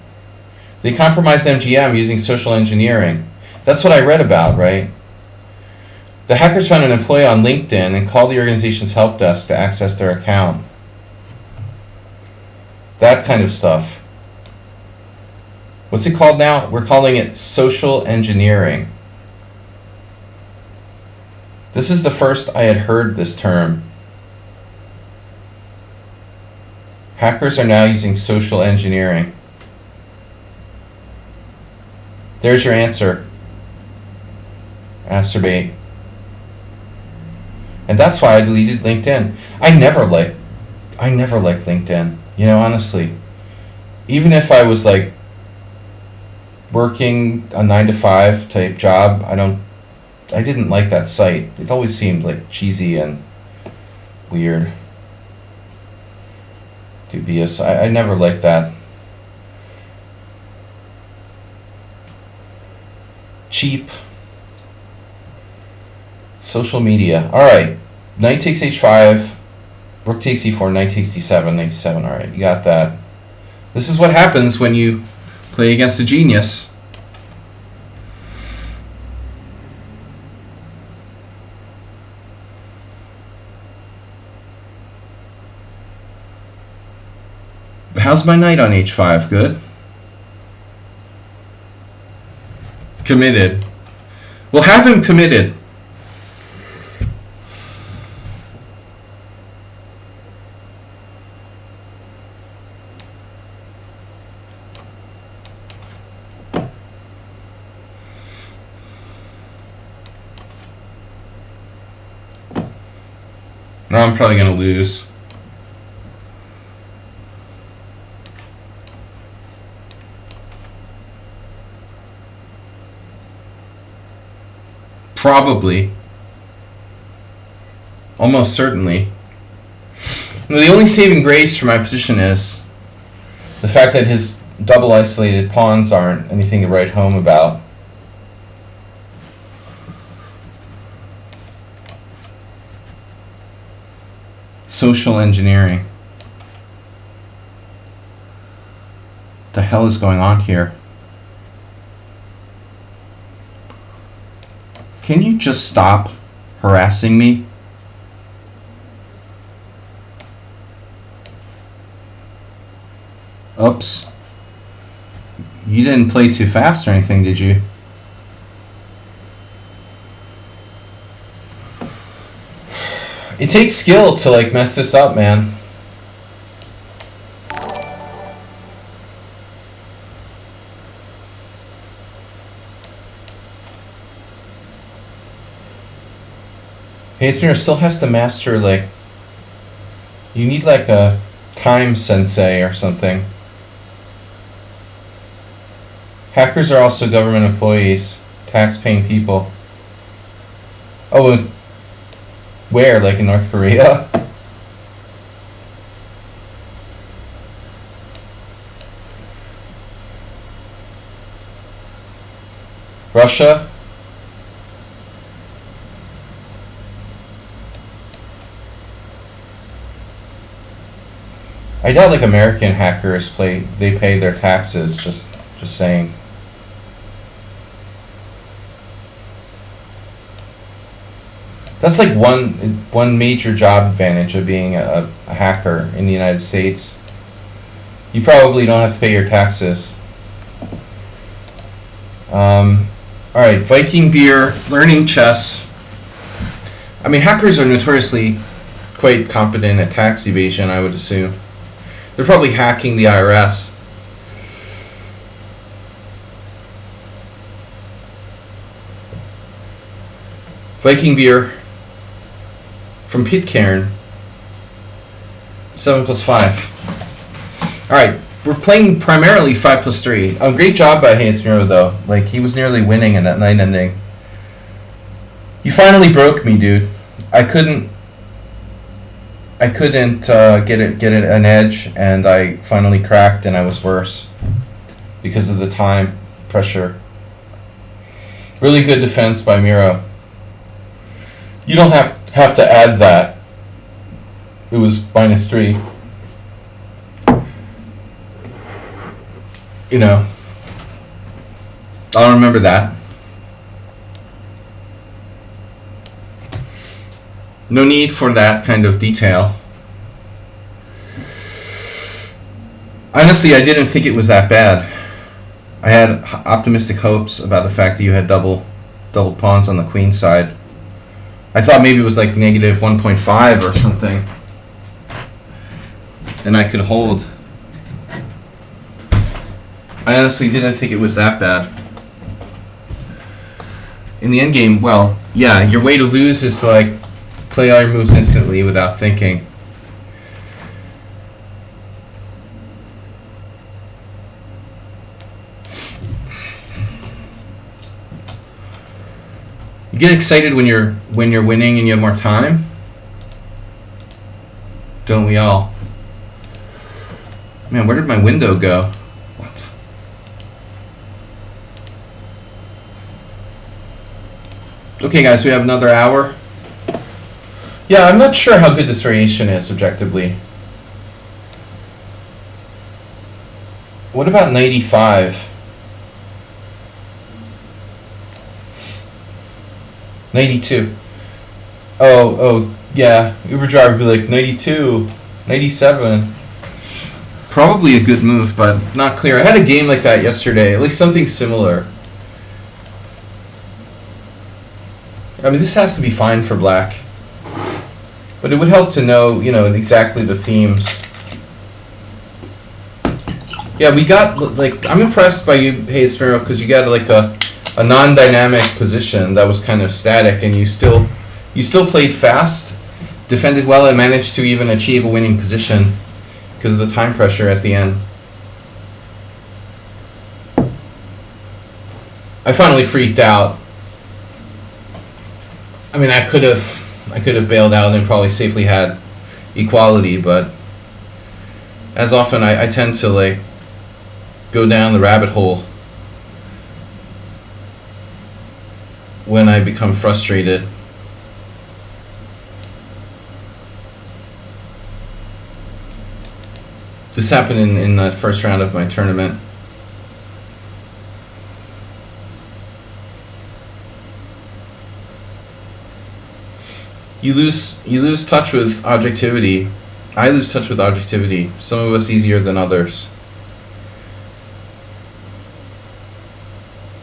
They compromised MGM using social engineering. That's what I read about, right? The hackers found an employee on LinkedIn and called the organization's help desk to access their account. That kind of stuff. What's it called now? We're calling it social engineering. This is the first I had heard this term. Hackers are now using social engineering. There's your answer, Asterbate. And that's why I deleted LinkedIn. I never liked LinkedIn. You know, honestly. Even if I was like working a 9-to-5 type job, I didn't like that site. It always seemed like cheesy and weird. Dubious. I never liked that. Cheap. Social media. Alright. Knight takes h5. Rook takes e4. Knight takes d7. Knight d7. Alright, you got that. This is what happens when you play against a genius. How's my knight on h5? Good. Committed. We'll have him committed. No, I'm probably going to lose. Probably. Almost certainly. Now, the only saving grace for my position is the fact that his double isolated pawns aren't anything to write home about. Social engineering. What the hell is going on here? Can you just stop harassing me? Oops. You didn't play too fast or anything, did you? It takes skill to like mess this up, man. Haysmir still has to master, like, you need like a time sensei or something. Hackers are also government employees, tax-paying people. Oh, where? Like in North Korea? Russia? I doubt like American hackers they pay their taxes, just saying. That's like one major job advantage of being a hacker in the United States. You probably don't have to pay your taxes. Alright, Viking beer, learning chess. I mean, hackers are notoriously quite competent at tax evasion, I would assume. They're probably hacking the IRS. Viking beer from Pitcairn. 7 + 5. Alright, we're playing primarily 5 + 3. Great job by Hansmiro though. Like, he was nearly winning in that night ending. You finally broke me, dude. I couldn't get it an edge, and I finally cracked, and I was worse because of the time pressure. Really good defense by Miro. You don't have to add that. It was -3. You know, I'll remember that. No need for that kind of detail. Honestly, I didn't think it was that bad. I had optimistic hopes about the fact that you had double pawns on the queen side. I thought maybe it was like negative 1.5 or something. And I could hold. I honestly didn't think it was that bad. In the end game, well, yeah, your way to lose is to like play all your moves instantly without thinking. You get excited when you're winning and you have more time. Don't we all? Man, where did my window go? What? Okay, guys, we have another hour. Yeah, I'm not sure how good this variation is objectively. What about 95? 92. Oh, yeah. Uber driver would be like 92, 97. Probably a good move, but not clear. I had a game like that yesterday, at least something similar. I mean, this has to be fine for black. But it would help to know, exactly the themes. Yeah, we got, like, I'm impressed by you, Hey Smiro, because you got, like, a non-dynamic position that was kind of static, and you still played fast, defended well, and managed to even achieve a winning position because of the time pressure at the end. I finally freaked out. I mean, I could have bailed out and probably safely had equality, but as often I tend to like go down the rabbit hole when I become frustrated. This happened in the first round of my tournament. You lose touch with objectivity. I lose touch with objectivity. Some of us easier than others.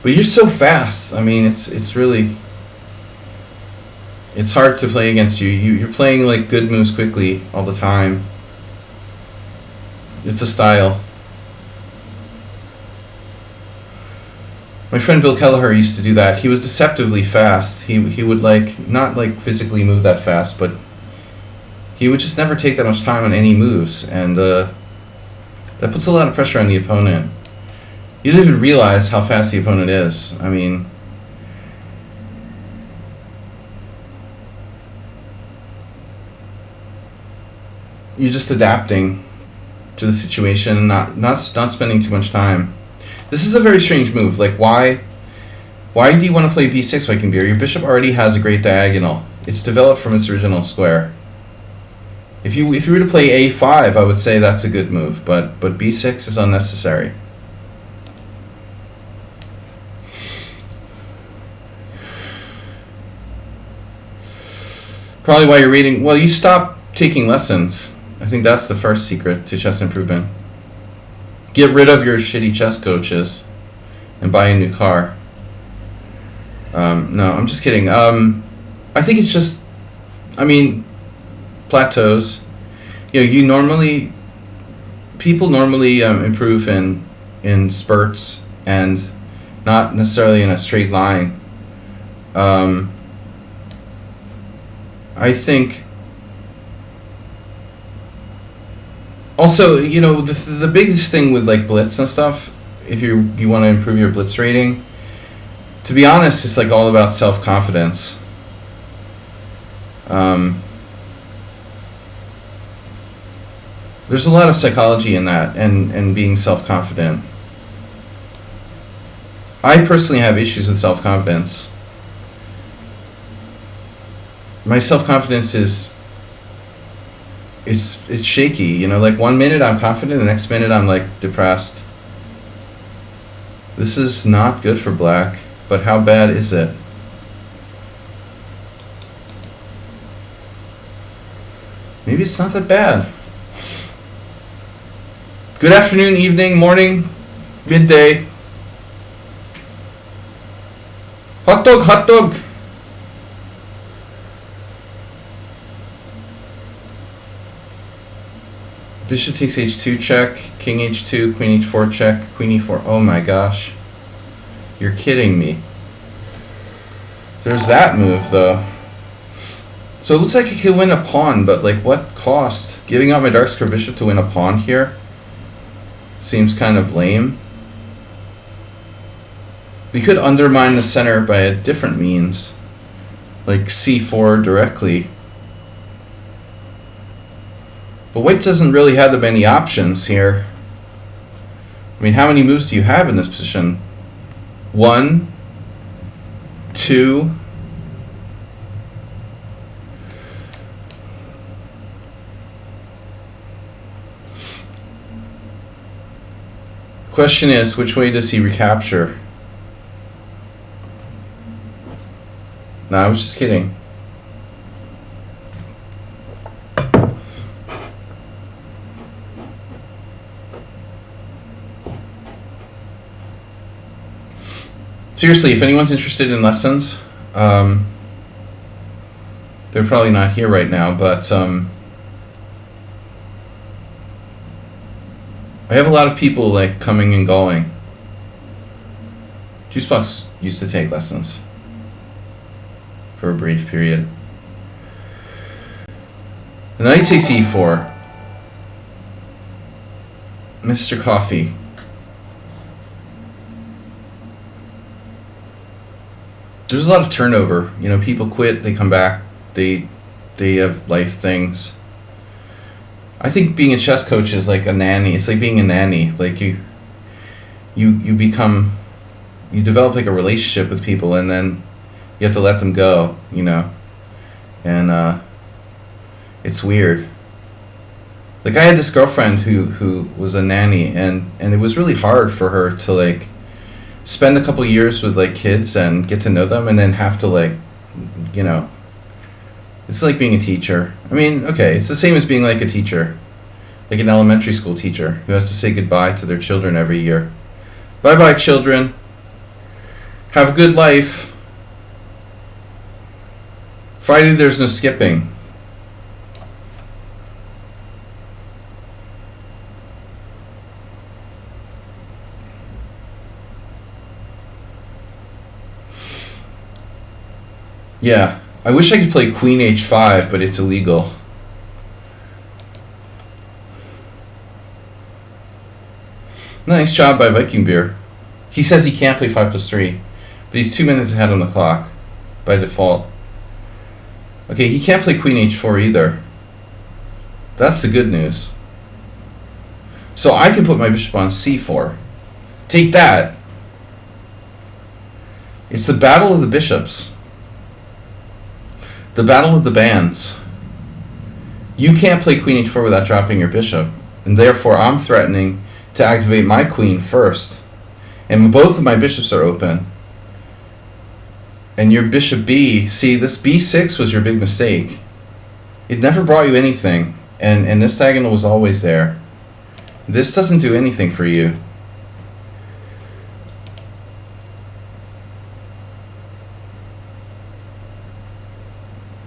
But you're so fast. I mean, it's really, it's hard to play against you. You're playing like good moves quickly all the time. It's a style. My friend Bill Kelleher used to do that. He was deceptively fast. He would like not like physically move that fast, but he would just never take that much time on any moves, and that puts a lot of pressure on the opponent. You don't even realize how fast the opponent is. I mean, you're just adapting to the situation and not spending too much time. This is a very strange move. Like, why do you want to play b6 white king b? Your bishop already has a great diagonal. It's developed from its original square. If you were to play a5, I would say that's a good move, but b6 is unnecessary. Probably why you're reading. Well, you stop taking lessons. I think that's the first secret to chess improvement. Get rid of your shitty chess coaches and buy a new car. No, I'm just kidding. I think it's just, I mean, plateaus. People normally improve in spurts and not necessarily in a straight line. I think also, the biggest thing with like blitz and stuff, if you want to improve your blitz rating, to be honest, it's like all about self-confidence. There's a lot of psychology in that, and being self-confident. I personally have issues with self-confidence. My self-confidence is it's shaky, like 1 minute I'm confident, the next minute I'm like depressed. This is not good for black, but how bad is it? Maybe it's not that bad. Good afternoon, evening, morning, midday. Hot dog, hot dog. Bishop takes h2 check, king h2, queen h4 check, queen e4. Oh my gosh. You're kidding me. There's that move though. So it looks like I could win a pawn, but like what cost? Giving up my dark square bishop to win a pawn here seems kind of lame. We could undermine the center by a different means, like c4 directly. But white doesn't really have that many options here. I mean, how many moves do you have in this position? 1, 2. Question is, which way does he recapture? No, I was just kidding. Seriously, if anyone's interested in lessons, they're probably not here right now, but I have a lot of people like coming and going. Juicebox used to take lessons for a brief period. And then he takes e4. Mr. Coffee. There's a lot of turnover. You know, people quit, they come back, they have life things. I think being a chess coach is like a nanny. It's like being a nanny. Like you develop like a relationship with people, and then you have to let them go, you know. And it's weird. Like I had this girlfriend who was a nanny, and it was really hard for her to like spend a couple years with like kids and get to know them, and then have to like, you know, it's like being a teacher. I mean, okay, it's the same as being like a teacher, like an elementary school teacher who has to say goodbye to their children every year. Bye bye, children. Have a good life. Friday there's no skipping. Yeah, I wish I could play Queen H5, but it's illegal. Nice job by Viking Beer. He says he can't play 5+3, but he's 2 minutes ahead on the clock by default. Okay, he can't play Queen H4 either. That's the good news. So I can put my bishop on C4. Take that. It's the battle of the bishops. The battle of the bands. You can't play Queen H4 without dropping your bishop, and therefore I'm threatening to activate my queen first. And both of my bishops are open. And your bishop B, see, this B6 was your big mistake. It never brought you anything, and this diagonal was always there. This doesn't do anything for you.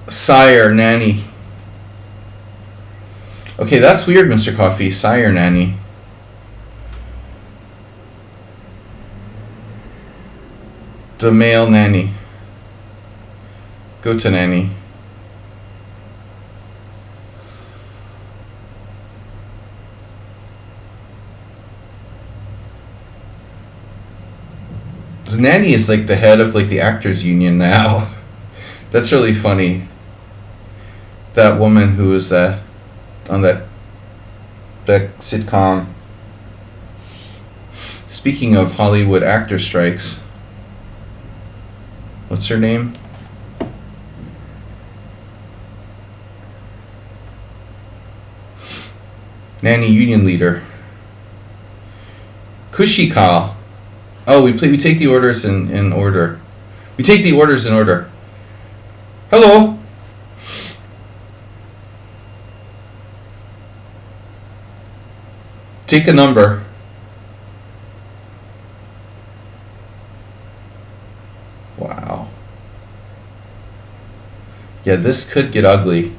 Sire, nanny. Okay, that's weird, Mr. Coffee. Sire, nanny. The male nanny. Go to nanny. The nanny is like the head of like the actors union now. That's really funny. That woman who was on that sitcom. Speaking of Hollywood actor strikes, what's her name? Nanny union leader. Kushikal. Oh, we take the orders in order. We take the orders in order. Hello. Take a number. Wow. Yeah, this could get ugly.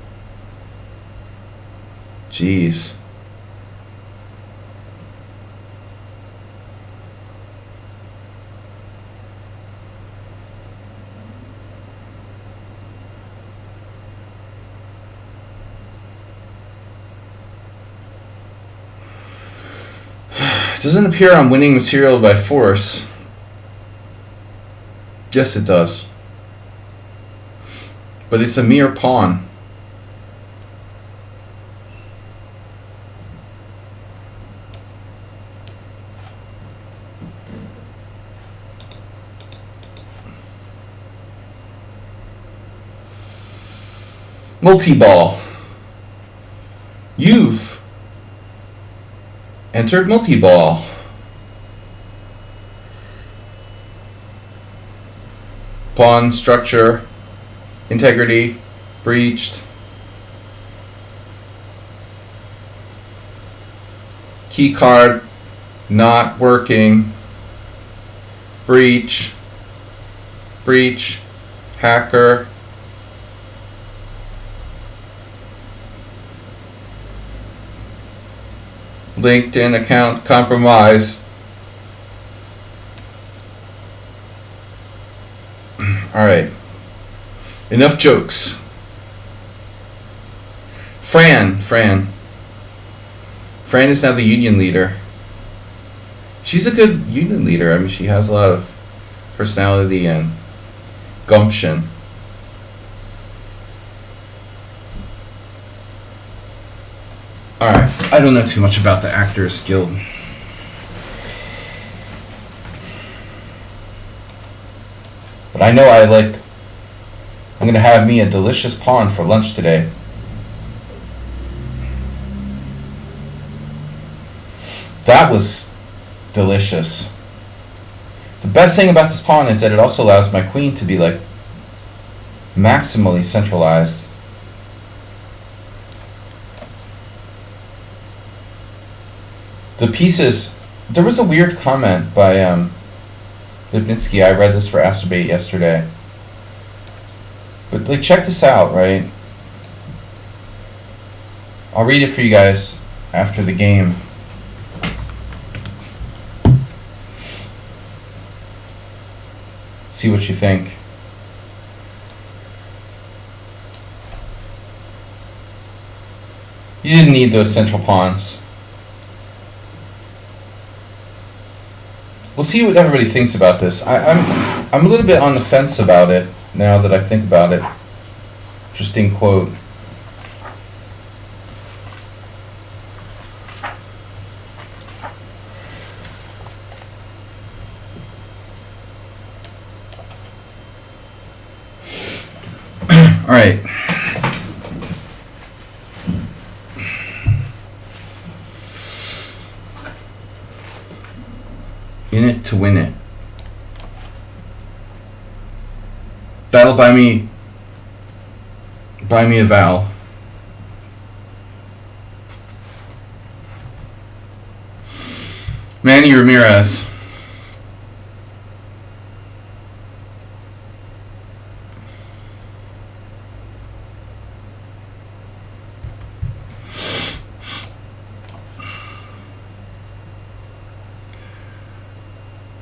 Jeez. It doesn't appear I'm winning material by force. Yes, it does. But it's a mere pawn. Multi-ball. You've entered multi-ball. Pawn structure, integrity, breached. Key card not working. Breach, hacker. LinkedIn account compromised. Alright. Enough jokes. Fran is now the union leader. She's a good union leader. I mean, she has a lot of personality and gumption. Alright, I don't know too much about the Actors Guild. But I know I'm gonna have me a delicious pawn for lunch today. That was delicious. The best thing about this pawn is that it also allows my queen to be like maximally centralized. The pieces, there was a weird comment by Lipnitsky. I read this for Astrobait yesterday. But like, check this out, right? I'll read it for you guys after the game. See what you think. You didn't need those central pawns. We'll see what everybody thinks about this. I'm a little bit on the fence about it now that I think about it. Interesting quote. All right. In it to win it. That'll buy me a vowel. Manny Ramirez.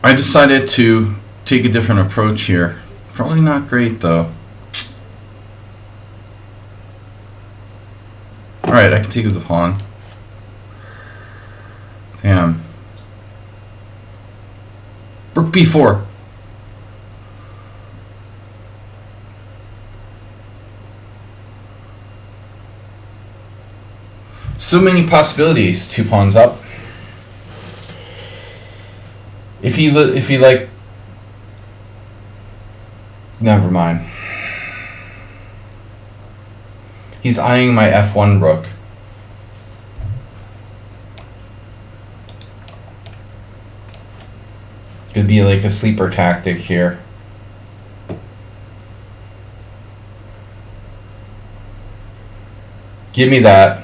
I decided to take a different approach here. Probably not great though. Alright, I can take the pawn. Damn. Rook b4. So many possibilities. 2 pawns up. If he like, never mind. He's eyeing my f1 rook. Could be like a sleeper tactic here. Give me that.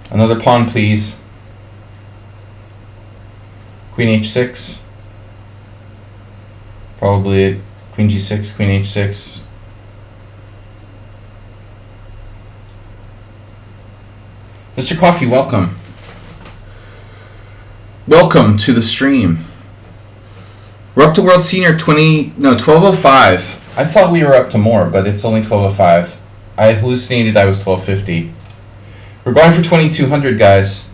Another pawn, please. Queen h6. Probably queen g6, queen h6. Mr. Coffee, welcome. Welcome to the stream. We're up to World Senior 1205. I thought we were up to more, but it's only 1205. I hallucinated I was 1250. We're going for 2200, guys.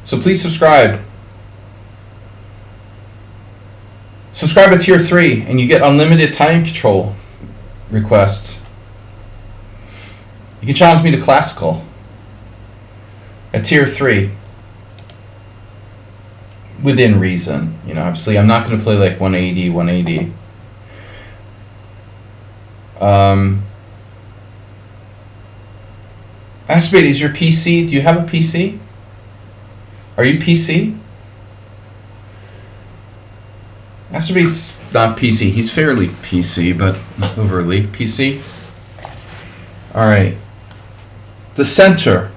So please subscribe. Subscribe at tier 3 and you get unlimited time control requests. You can challenge me to classical at tier 3 within reason. You know, obviously I'm not going to play like 180. Aspirate, is your PC? Do you have a PC? Are you PC? Aspirate's not PC. He's fairly PC, but not overly PC. Alright. The center.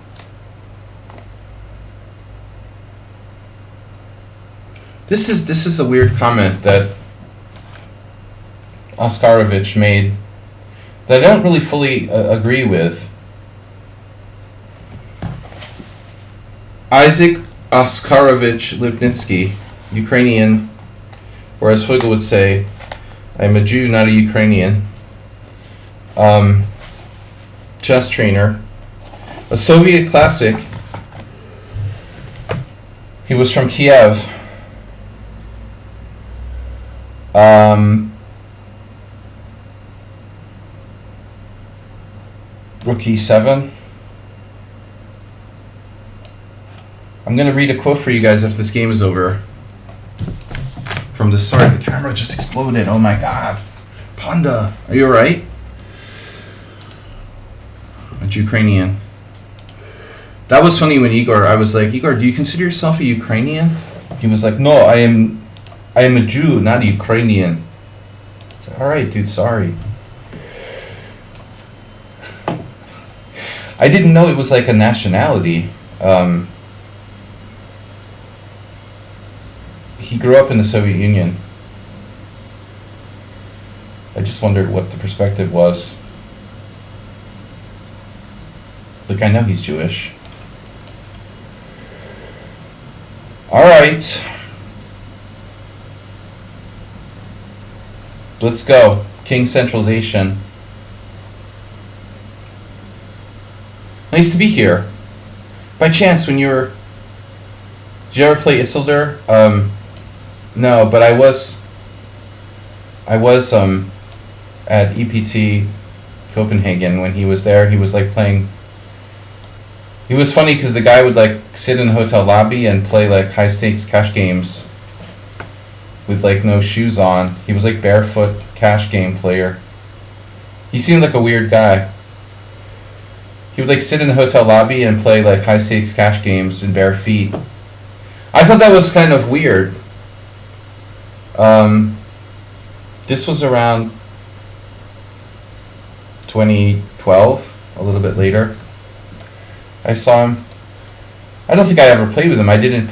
This is a weird comment that Oskarovich made that I don't really fully agree with. Isaac Oskarovich Lipnitsky, Ukrainian, or as Fogel would say, I'm a Jew, not a Ukrainian. Chess trainer, a Soviet classic. He was from Kiev. Rook e7. I'm going to read a quote for you guys after this game is over. From the start, the camera just exploded. Oh my god. Panda, are you alright? It's Ukrainian. That was funny when I was like, Igor, do you consider yourself a Ukrainian? He was like, no, I am a Jew, not a Ukrainian. Alright, dude, sorry. I didn't know it was like a nationality. He grew up in the Soviet Union. I just wondered what the perspective was. Look, I know he's Jewish. Alright. Let's go. King centralization. Nice to be here. By chance, when you were... Did you ever play Isildur? No, but I was at EPT Copenhagen when he was there. He was like playing... It was funny because the guy would like sit in the hotel lobby and play like high stakes cash games with like no shoes on. He was like barefoot cash game player. He seemed like a weird guy. He would like sit in the hotel lobby and play like high stakes cash games in bare feet. I thought that was kind of weird. This was around 2012, a little bit later. I saw him. I don't think I ever played with him. I didn't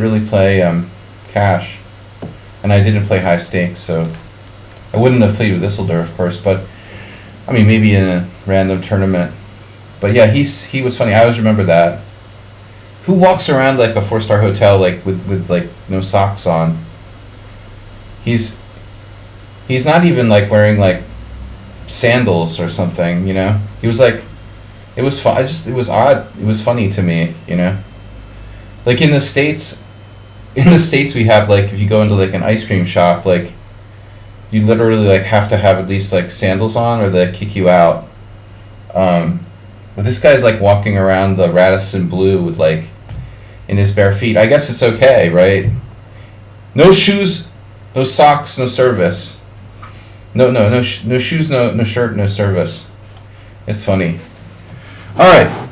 really play cash, and I didn't play high stakes, so I wouldn't have played with Isildur, of course. But I mean, maybe in a random tournament. But yeah, he was funny. I always remember that. Who walks around like a 4-star hotel like with like no socks on? He's not even like wearing like sandals or something, you know? He was like, it was fun. It was odd. It was funny to me, you know? Like in the States we have like, if you go into like an ice cream shop, like you literally like have to have at least like sandals on or they kick you out. But this guy's like walking around the Radisson Blu with like in his bare feet. I guess it's okay, right? No shoes, no socks, no service. No shoes, no shirt, no service. It's funny. All right.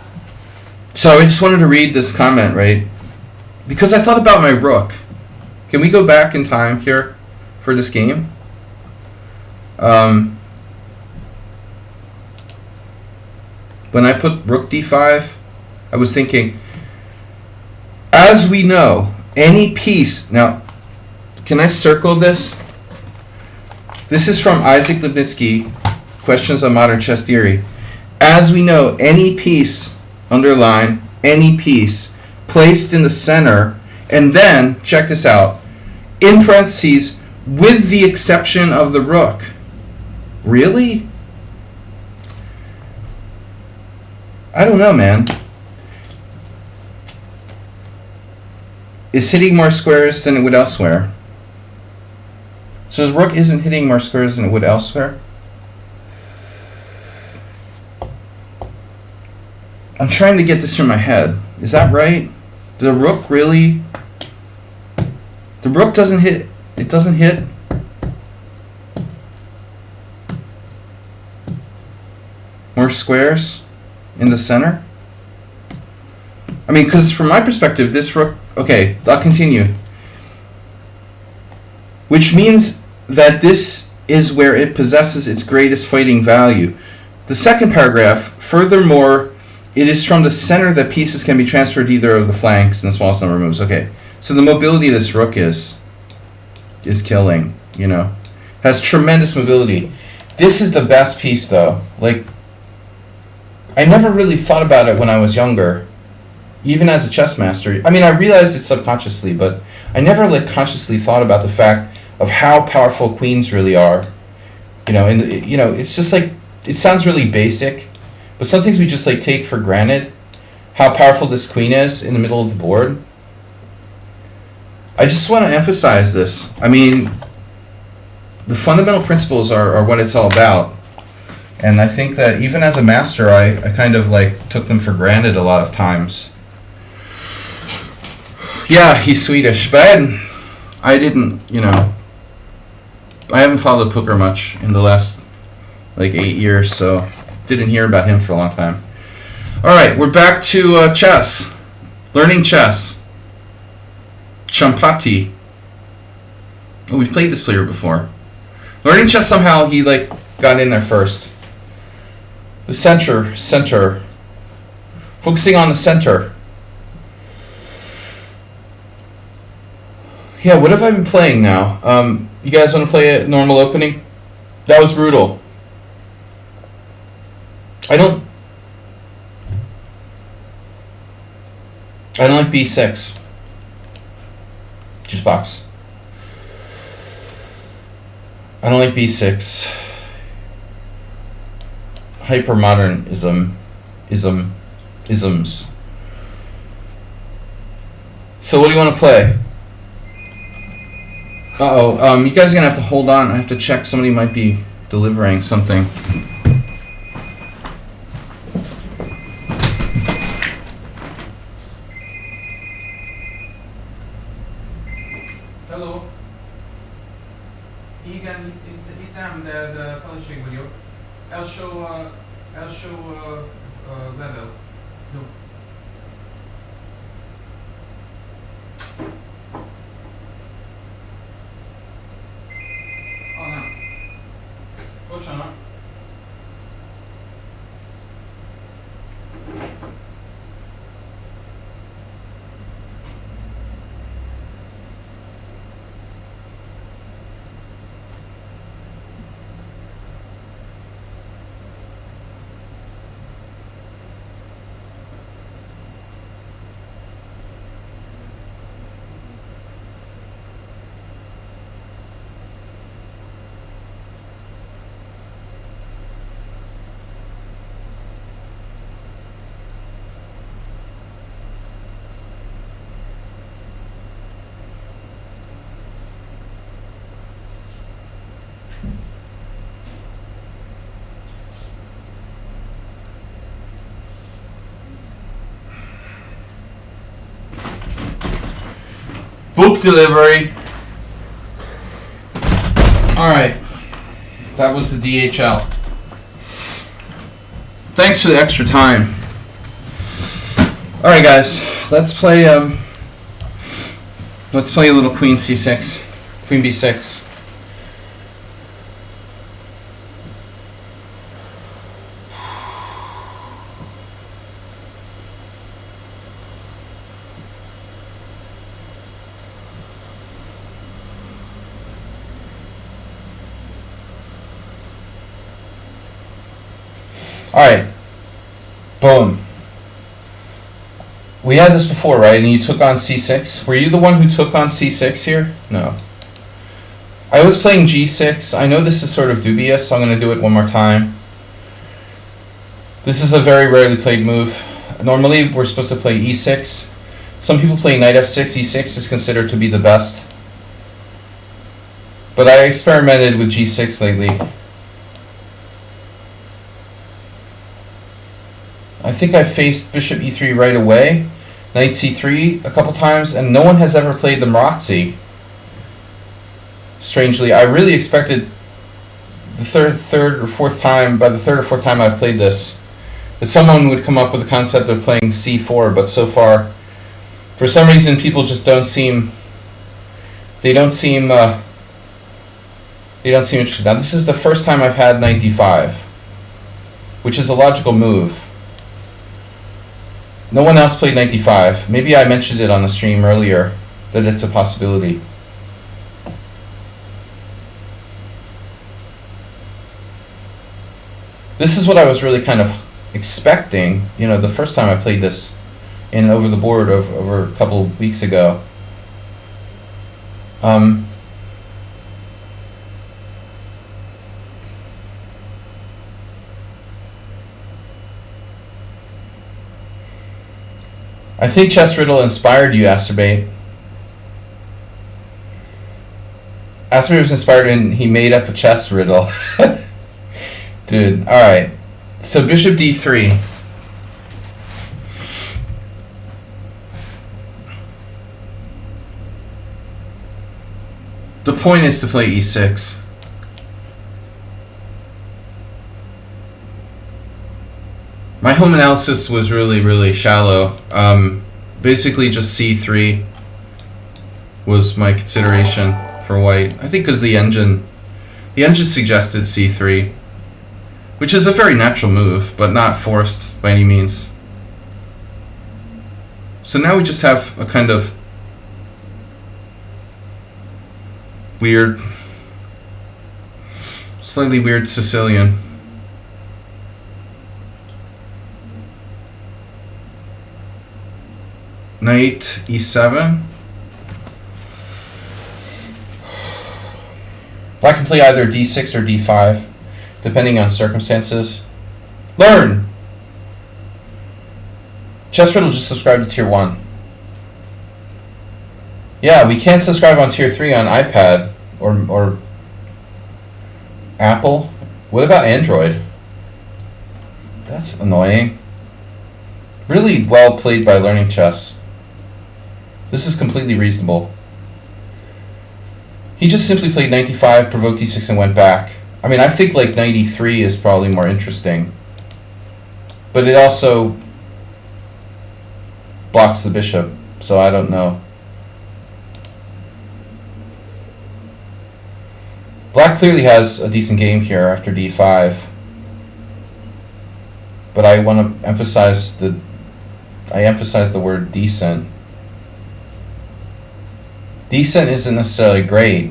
So I just wanted to read this comment, right? Because I thought about my rook. Can we go back in time here for this game? When I put rook d5, I was thinking, as we know, any piece... Now, can I circle this? This is from Isaac Lipnitsky, Questions on Modern Chess Theory. As we know, any piece, underline, any piece, placed in the center, and then, check this out, in parentheses, with the exception of the rook. Really? I don't know, man. is hitting more squares than it would elsewhere. So the rook isn't hitting more squares than it would elsewhere. I'm trying to get this through my head. Is that right? The rook really... The rook doesn't hit... It doesn't hit... more squares in the center? I mean, because from my perspective, this rook... Okay, I'll continue. Which means that this is where it possesses its greatest fighting value. The second paragraph, furthermore, it is from the center that pieces can be transferred to either of the flanks in the smallest number of moves. Okay, so the mobility of this rook is killing, you know. Has tremendous mobility. This is the best piece, though. Like, I never really thought about it when I was younger, even as a chess master. I mean, I realized it subconsciously, but I never like consciously thought about the fact of how powerful queens really are. You know, and you know, it's just like, it sounds really basic, but some things we just like take for granted. How powerful this queen is in the middle of the board. I just want to emphasize this. I mean, the fundamental principles are what it's all about. And I think that even as a master, I kind of like took them for granted a lot of times. Yeah, he's Swedish, but I didn't, you know, I haven't followed poker much in the last like 8 years, so didn't hear about him for a long time. All right, we're back to chess, learning chess. Champati. Oh, we've played this player before. Learning chess, somehow he like got in there first. The center. Focusing on the center. Yeah, what have I been playing now? You guys want to play a normal opening? That was brutal. I don't like b6. Just box. I don't like b6. Hypermodernisms. So what do you want to play? Uh-oh, you guys are going to have to hold on. I have to check. Somebody might be delivering something. Hello. Hitam de feleség vagyok. első level. Jó. Nem. Bocsánat. Book delivery. Alright. That was the DHL. Thanks for the extra time. Alright guys, let's play a little Queen C6. Queen B6. Alright. Boom. We had this before, right? And you took on c6. Were you the one who took on c6 here? No. I was playing g6. I know this is sort of dubious, so I'm going to do it one more time. This is a very rarely played move. Normally, we're supposed to play e6. Some people play knight f6, e6 is considered to be the best. But I experimented with g6 lately. I think I faced bishop e3 right away, knight c3 a couple times, and no one has ever played the Marazzi. Strangely, I really expected the third or fourth time I've played this, that someone would come up with the concept of playing c4, but so far, for some reason, people just don't seem interested. Now, this is the first time I've had knight d5, which is a logical move. No one else played knight d5. Maybe I mentioned it on the stream earlier, that it's a possibility. This is what I was really kind of expecting, you know, the first time I played this over the board over a couple of weeks ago. I think Chess Riddle inspired you, Asterbate. Asterbate was inspired and he made up a chess riddle. Dude, alright. So bishop d3. The point is to play e6. My home analysis was really, really shallow. Basically just c3 was my consideration for white. I think because the engine suggested c3, which is a very natural move, but not forced by any means. So now we just have a kind of weird, slightly weird Sicilian. Knight e7. Black can play either d6 or d5, depending on circumstances. Learn! Chess Riddle just subscribed to tier 1. Yeah, we can't subscribe on tier 3 on iPad or Apple. What about Android? That's annoying. Really well played by Learning Chess. This is completely reasonable. He just simply played knight d5, provoked d6, and went back. I mean, I think like knight e3 is probably more interesting. But it also blocks the bishop, so I don't know. Black clearly has a decent game here after d5. But I want to emphasize the word decent. Decent isn't necessarily great.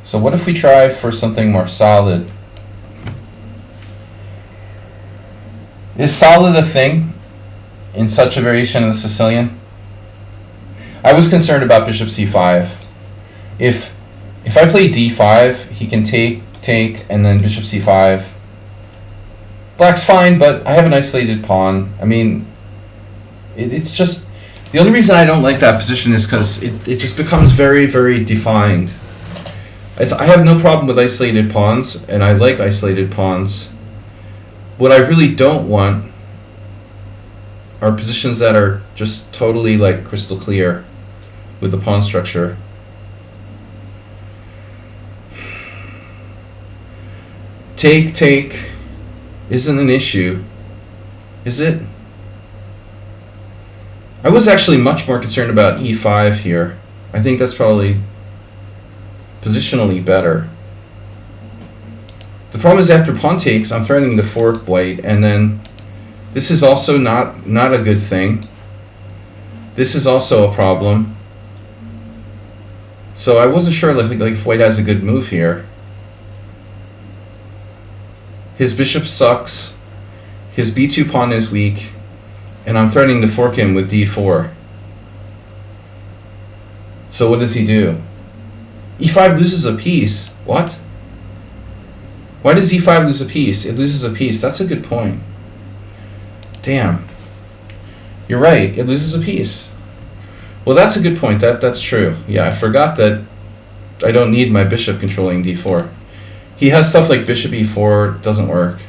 So what if we try for something more solid? Is solid a thing in such a variation of the Sicilian? I was concerned about bishop c5. If I play d5, he can take, and then bishop c5. Black's fine, but I have an isolated pawn. I mean, it's just... The only reason I don't like that position is because it just becomes very, very defined. I have no problem with isolated pawns, and I like isolated pawns. What I really don't want are positions that are just totally like crystal clear with the pawn structure. Take isn't an issue, is it? I was actually much more concerned about e5 here. I think that's probably positionally better. The problem is after pawn takes, I'm threatening to fork white, and then this is also not a good thing. This is also a problem. So I wasn't sure like if white has a good move here. His bishop sucks. His b2 pawn is weak. And I'm threatening to fork him with d4. So what does he do? e5 loses a piece. What? Why does e5 lose a piece? It loses a piece. That's a good point. Damn. You're right. It loses a piece. Well, that's a good point. That's true. Yeah, I forgot that I don't need my bishop controlling d4. He has stuff like bishop e4. Doesn't work.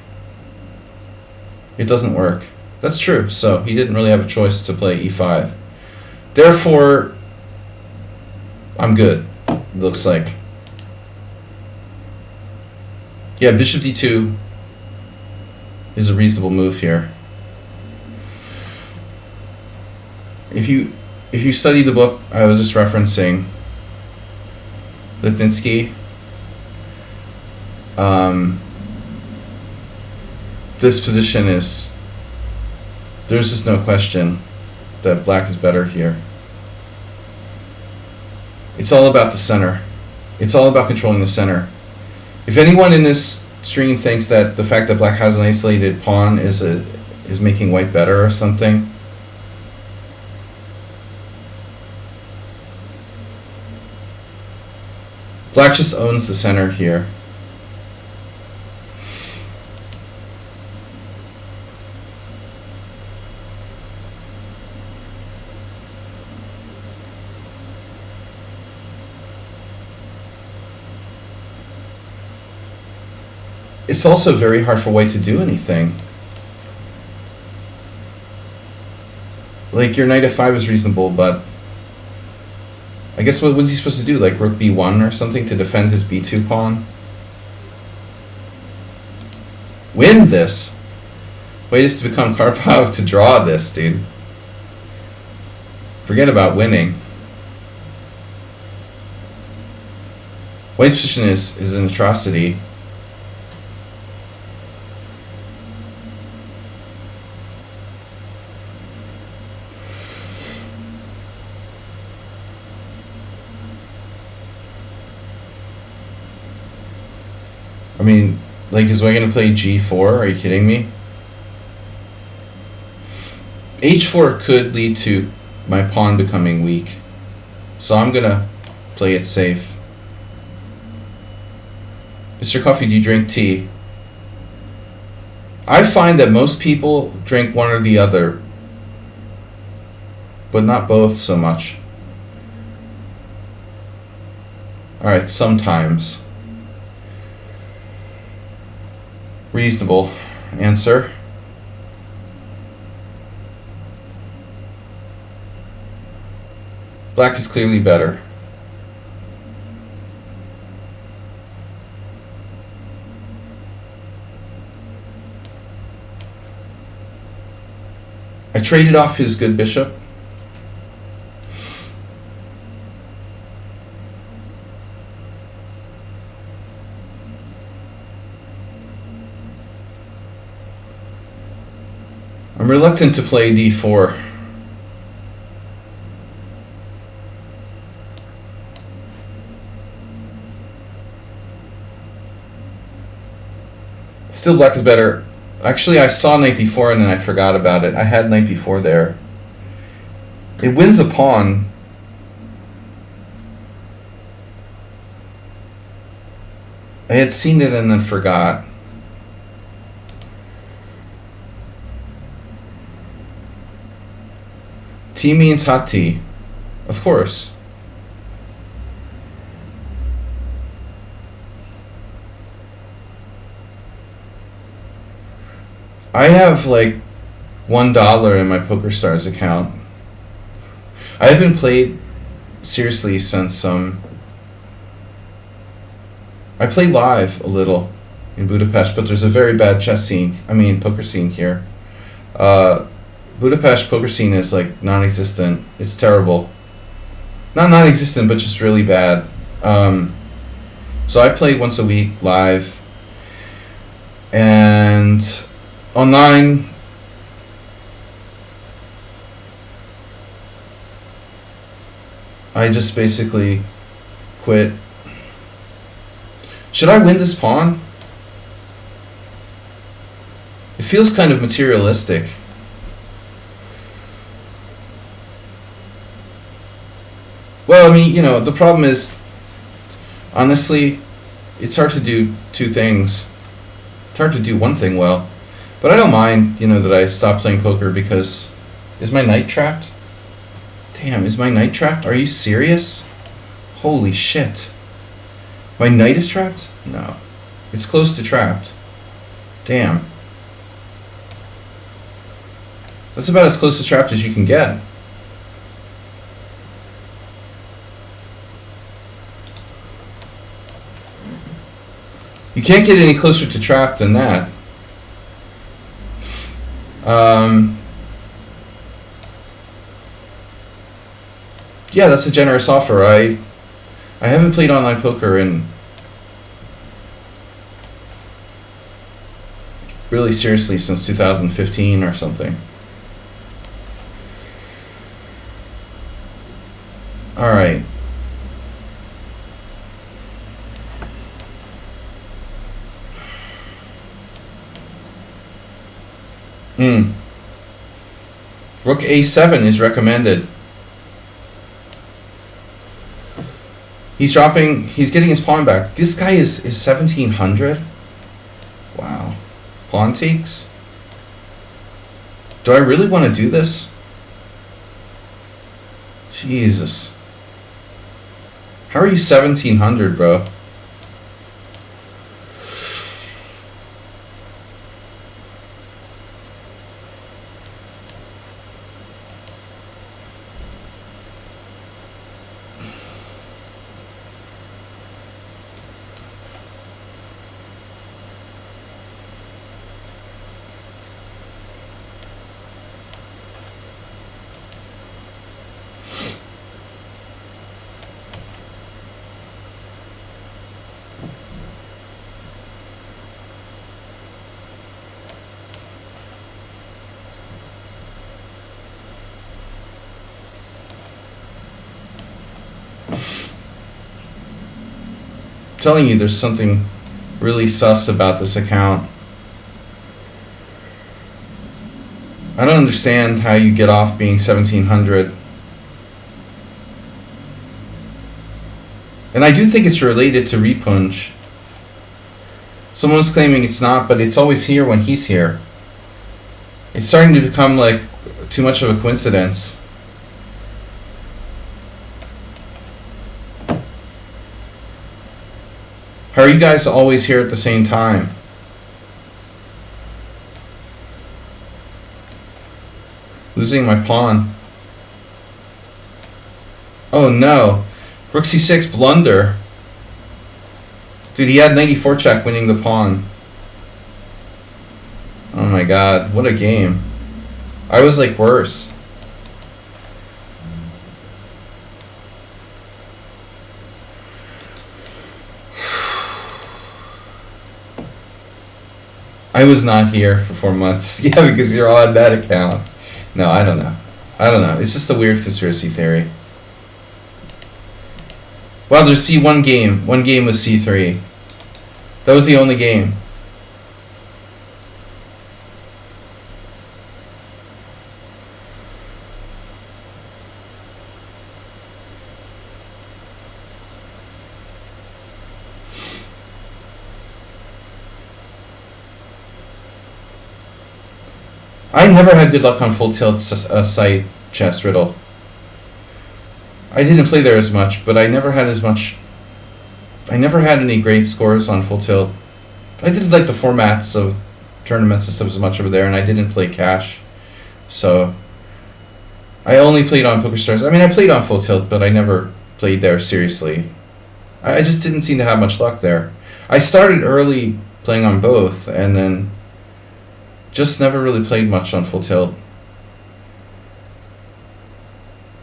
It doesn't work. That's true. So he didn't really have a choice to play e5. Therefore, I'm good. It looks like. Yeah, bishop d2 is a reasonable move here. If you study the book I was just referencing, Lipnitsky, this position is, there's just no question that black is better here. It's all about the center. It's all about controlling the center. If anyone in this stream thinks that the fact that black has an isolated pawn is making white better or something, black just owns the center here. It's also very hard for white to do anything. Like, your knight f5 is reasonable, but I guess what's he supposed to do? Like rook b1 or something to defend his b2 pawn? Win this? Wait, it's to become Karpov to draw this, dude. Forget about winning. White's position is an atrocity. I mean, like, is White gonna play g4? Are you kidding me? h4 could lead to my pawn becoming weak, so I'm gonna play it safe. Mr. Coffee, do you drink tea? I find that most people drink one or the other, but not both so much. Alright, sometimes. Reasonable answer. Black is clearly better. I traded off his good bishop. I'm reluctant to play d4. Still black is better. Actually, I saw knight b4 and then I forgot about it. I had knight b4 there. It wins a pawn. I had seen it and then forgot. Tea means hot tea. Of course. I have like $1 in my PokerStars account. I haven't played seriously since I play live a little in Budapest, but there's a very bad poker scene here. Budapest poker scene is like non-existent. It's terrible. Not non-existent, but just really bad. So I play once a week live, and online I just basically quit. Should I win this pawn? It feels kind of materialistic. Well, I mean, you know, the problem is, honestly, it's hard to do two things. It's hard to do one thing well. But I don't mind, you know, that I stopped playing poker because Is my knight trapped? Damn, is my knight trapped? Are you serious? Holy shit. My knight is trapped? No. It's close to trapped. Damn. That's about as close to trapped as you can get. You can't get any closer to trapped than that. Yeah, that's a generous offer. I haven't played online poker in really seriously since 2015 or something. All right. Rook A7 is recommended. He's getting his pawn back. This guy is 1700. Wow. Pawn takes. Do I really want to do this? Jesus. How are you 1700, bro? Telling you, there's something really sus about this account. I don't understand how you get off being 1700. And I do think it's related to repunch. Someone's claiming it's not, but it's always here when he's here. It's starting to become like too much of a coincidence. How are you guys always here at the same time? Losing my pawn. Oh no. Rook c6 blunder. Dude, he had 94 check winning the pawn. Oh my god, what a game. I was like worse. I was not here for 4 months. Yeah, because you're on that account. No, I don't know. I don't know. It's just a weird conspiracy theory. Well, there's one game. One game was C3. That was the only game. I never had good luck on full tilt site chess riddle. I didn't play there as much, but I never had any great scores on full tilt. I did like the formats of tournaments and stuff as much over there, and I didn't play cash. So I only played on PokerStars. I mean, I played on full tilt, but I never played there seriously. I just didn't seem to have much luck there. I started early playing on both, and then just never really played much on full tilt.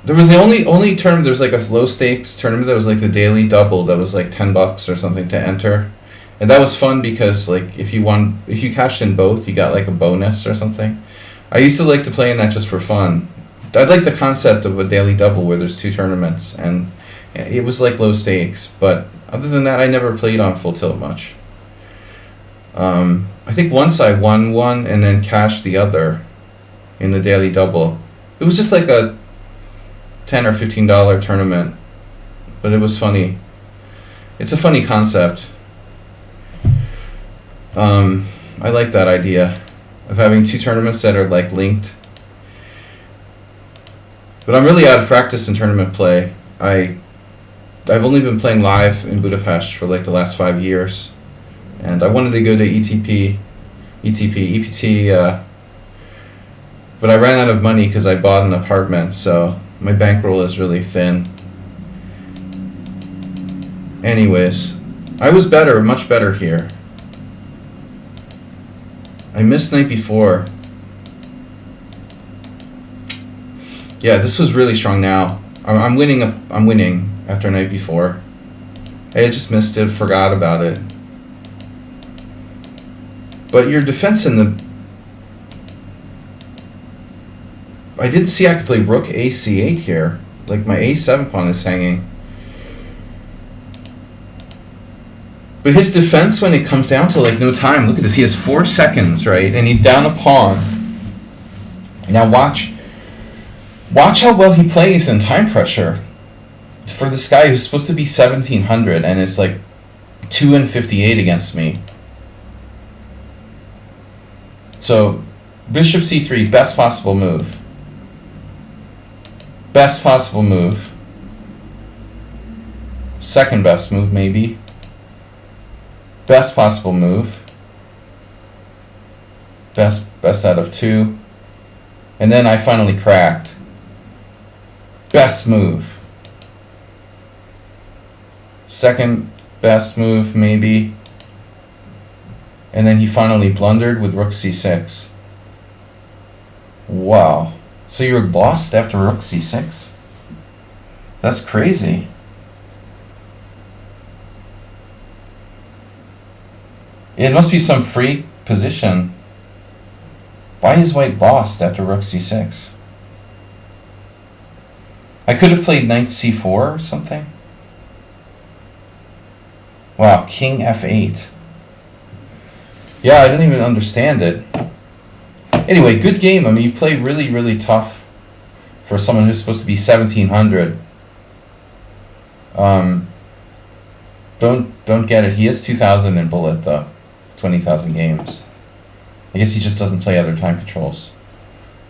There was the only tournament. There was like a low stakes tournament that was like the daily double that was like $10 or something to enter, and that was fun because like if you cashed in both, you got like a bonus or something. I used to like to play in that just for fun. I like the concept of a daily double where there's 2 tournaments, and it was like low stakes. But other than that, I never played on full tilt much. I think once I won one and then cashed the other in the daily double. It was just like a $10 or $15 tournament, but it was funny. It's a funny concept. I like that idea of having 2 tournaments that are like linked. But I'm really out of practice in tournament play. I've only been playing live in Budapest for like the last 5 years, and I wanted to go to EPT, but I ran out of money because I bought an apartment, so my bankroll is really thin. Anyways, I was better, much better here. I missed night before. Yeah, this was really strong now. I'm winning after night before. I just missed it, forgot about it. But your defense in the... I didn't see I could play rook AC8 here. Like my A7 pawn is hanging. But his defense when it comes down to like no time, look at this, he has 4 seconds, right? And he's down a pawn. Now watch how well he plays in time pressure. For this guy who's supposed to be 1700 and is like 2-58 against me. So bishop c3, best possible move. Best possible move. Second best move maybe. Best possible move. Best out of 2. And then I finally cracked. Best move. Second best move maybe. And then he finally blundered with rook c6. Wow. So you're lost after rook c6? That's crazy. It must be some free position. Why is white lost after rook c6? I could have played knight c4 or something. Wow, king f8. Yeah, I didn't even understand it. Anyway, good game. I mean, you play really, really tough for someone who's supposed to be 1700. Don't get it. He is 2000 in bullet though. 20,000 games. I guess he just doesn't play other time controls.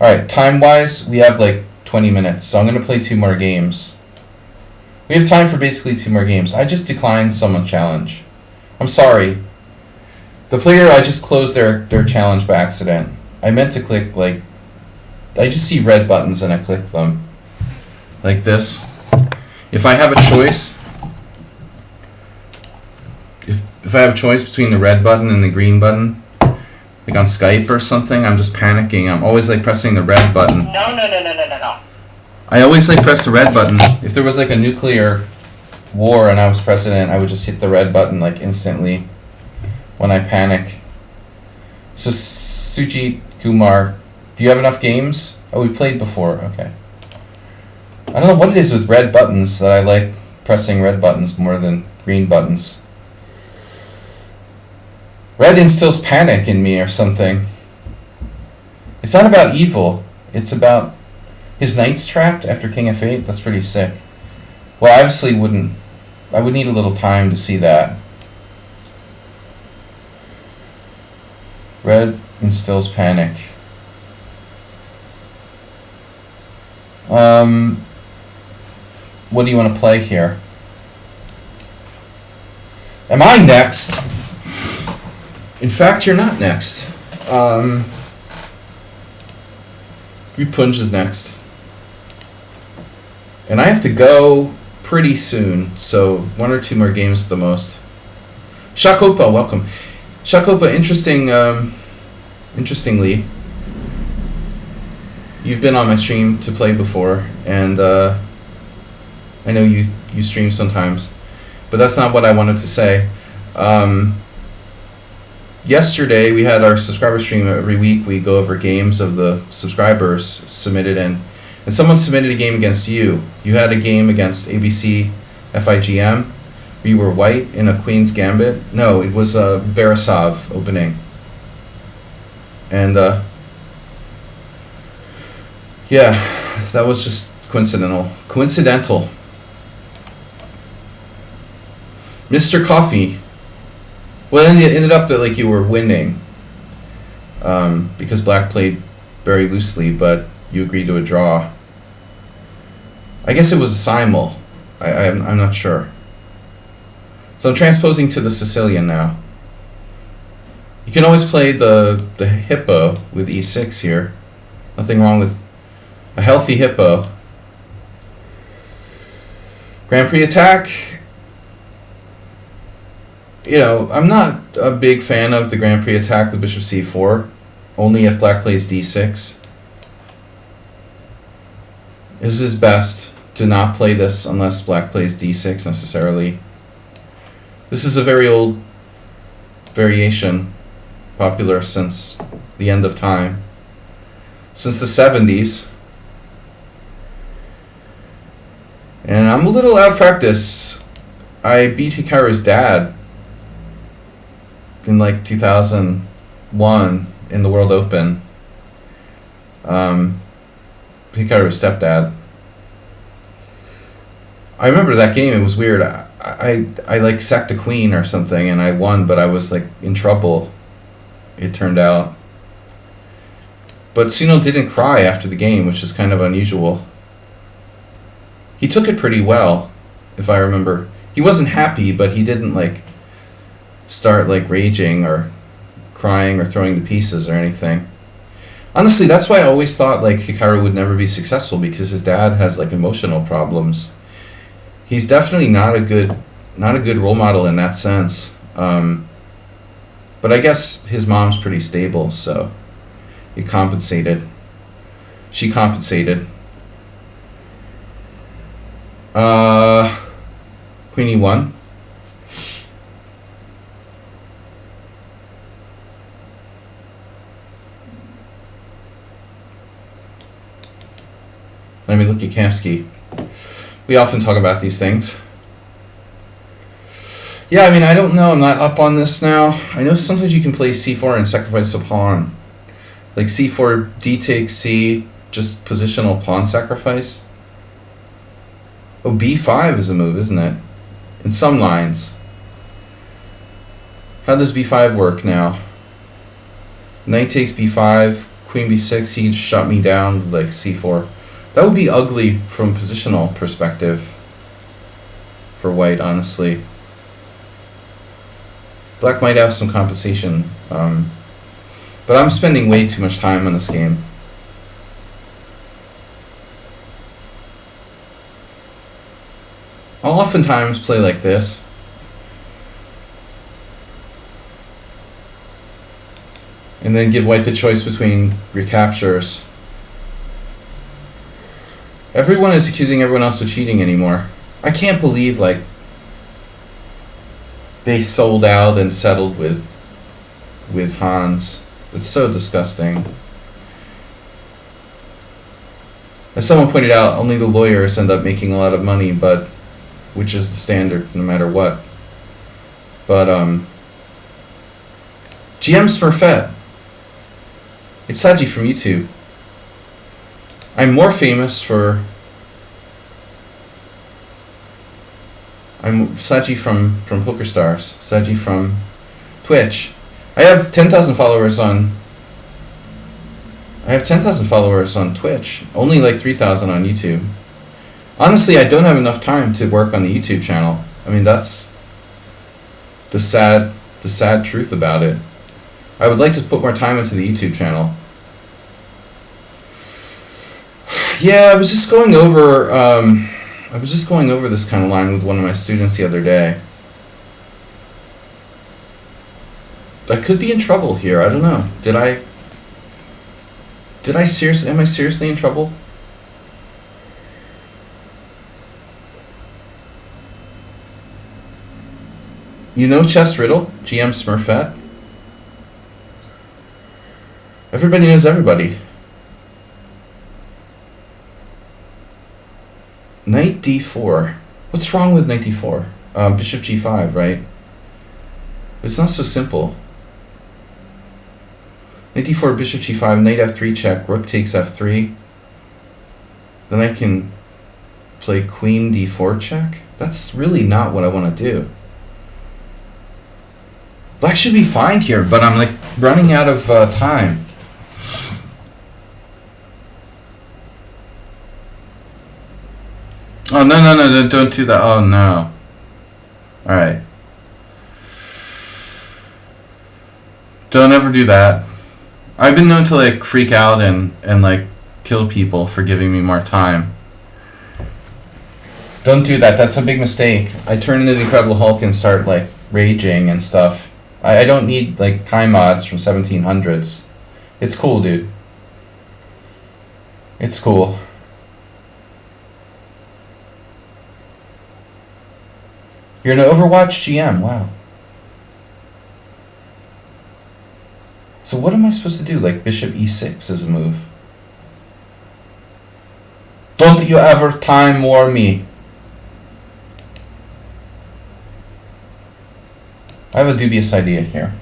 Alright, time-wise, we have like 20 minutes, so I'm going to play 2 more games. We have time for basically 2 more games. I just declined someone's challenge. I'm sorry. The player, I just closed their challenge by accident. I meant to click, like... I just see red buttons and I click them. Like this. If I have a choice... If I have a choice between the red button and the green button, like on Skype or something, I'm just panicking. I'm always like pressing the red button. No. I always like press the red button. If there was like a nuclear war and I was president, I would just hit the red button like instantly when I panic. So Sujit Kumar, do you have enough games? Oh, we played before. Okay. I don't know what it is with red buttons that I like pressing red buttons more than green buttons. Red instills panic in me or something. It's not about evil. It's about his knight's trapped after king f8. That's pretty sick. Well, I obviously wouldn't. I would need a little time to see that. Red instills panic. What do you want to play here? Am I next? In fact, you're not next. Punj is next. And I have to go pretty soon, so 1 or 2 more games at the most. Shakopa, welcome. Shakopa, interestingly, you've been on my stream to play before, and I know you stream sometimes, but that's not what I wanted to say. Yesterday, we had our subscriber stream. Every week we go over games of the subscribers submitted in. And someone submitted a game against you. You had a game against ABC FIGM. You were white in a Queen's Gambit. No, it was a Borisov opening. And, yeah, that was just coincidental. Mr. Coffee. Well, it ended up that like you were winning, because black played very loosely, but you agreed to a draw. I guess it was a simul. I'm not sure. So I'm transposing to the Sicilian now. You can always play the hippo with e6 here. Nothing wrong with a healthy hippo. Grand Prix attack. You know, I'm not a big fan of the Grand Prix attack with bishop c4. Only if black plays d6. This is best to not play this unless black plays d6 necessarily. This is a very old variation, popular since the end of time. Since the 70s. And I'm a little out of practice. I beat Hikaru's dad in like 2001 in the World Open. Hikaru's stepdad. I remember that game. It was weird. I like sacked a queen or something and I won, but I was like in trouble, it turned out. But Tsuno didn't cry after the game, which is kind of unusual. He took it pretty well, if I remember. He wasn't happy, but he didn't like start like raging or crying or throwing to pieces or anything. Honestly, that's why I always thought like Hikaru would never be successful, because his dad has like emotional problems. He's definitely not a good role model in that sense. But I guess his mom's pretty stable, so it compensated. She compensated. Queen e1. Let me look at Kamsky. We often talk about these things. Yeah, I mean, I don't know. I'm not up on this now. I know sometimes you can play c4 and sacrifice a pawn. Like c4, d takes c, just positional pawn sacrifice. Oh, b5 is a move, isn't it? In some lines. How does b5 work now? Knight takes b5, queen b6, he shot me down with like c4. That would be ugly from positional perspective for white, honestly. Black might have some compensation, but I'm spending way too much time on this game. I'll oftentimes play like this. And then give white the choice between recaptures. Everyone is accusing everyone else of cheating anymore. I can't believe like they sold out and settled with Hans. It's so disgusting. As someone pointed out, only the lawyers end up making a lot of money, but which is the standard no matter what. But GM Smurfette. It's Sladgie from YouTube. I'm more famous for... I'm Sladgie from PokerStars. Sladgie from Twitch. I have 10,000 followers on... I have 10,000 followers on Twitch. Only like 3,000 on YouTube. Honestly, I don't have enough time to work on the YouTube channel. I mean, that's the sad truth about it. I would like to put more time into the YouTube channel. Yeah, I was just going over this kind of line with one of my students the other day. I could be in trouble here. I don't know. Am I seriously in trouble? You know Chess Riddle? GM Smurfette? Everybody knows everybody. Knight d4. What's wrong with knight d4? Bishop g5, right? It's not so simple. Knight d4, bishop g5, knight f3 check, rook takes f3. Then I can play queen d4 check? That's really not what I want to do. Black should be fine here, but I'm like running out of time. Oh, no, no, no, don't do that. Oh, no. Alright. Don't ever do that. I've been known to, like, freak out and like, kill people for giving me more time. Don't do that. That's a big mistake. I turn into the Incredible Hulk and start, like, raging and stuff. I don't need, like, time mods from 1700s. It's cool, dude. It's cool. You're an Overwatch GM. Wow. So what am I supposed to do? Like, Bishop E6 is a move. Don't you ever time war me. I have a dubious idea here.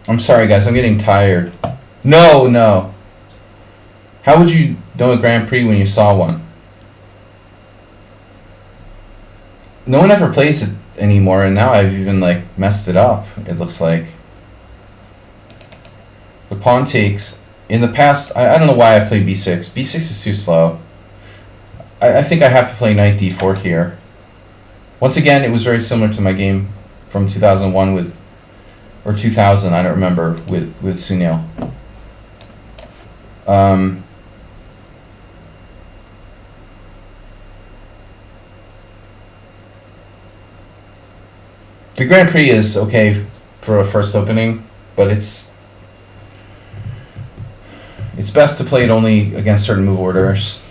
I'm sorry, guys. I'm getting tired. No, no. How would you know a Grand Prix when you saw one? No one ever plays it anymore, and now I've even, like, messed it up, it looks like. The pawn takes. In the past, I don't know why I played b6. b6 is too slow. I think I have to play knight d4 here. Once again, it was very similar to my game from 2001 with, or 2000, I don't remember, with Sunil. The Grand Prix is okay for a first opening, but it's best to play it only against certain move orders.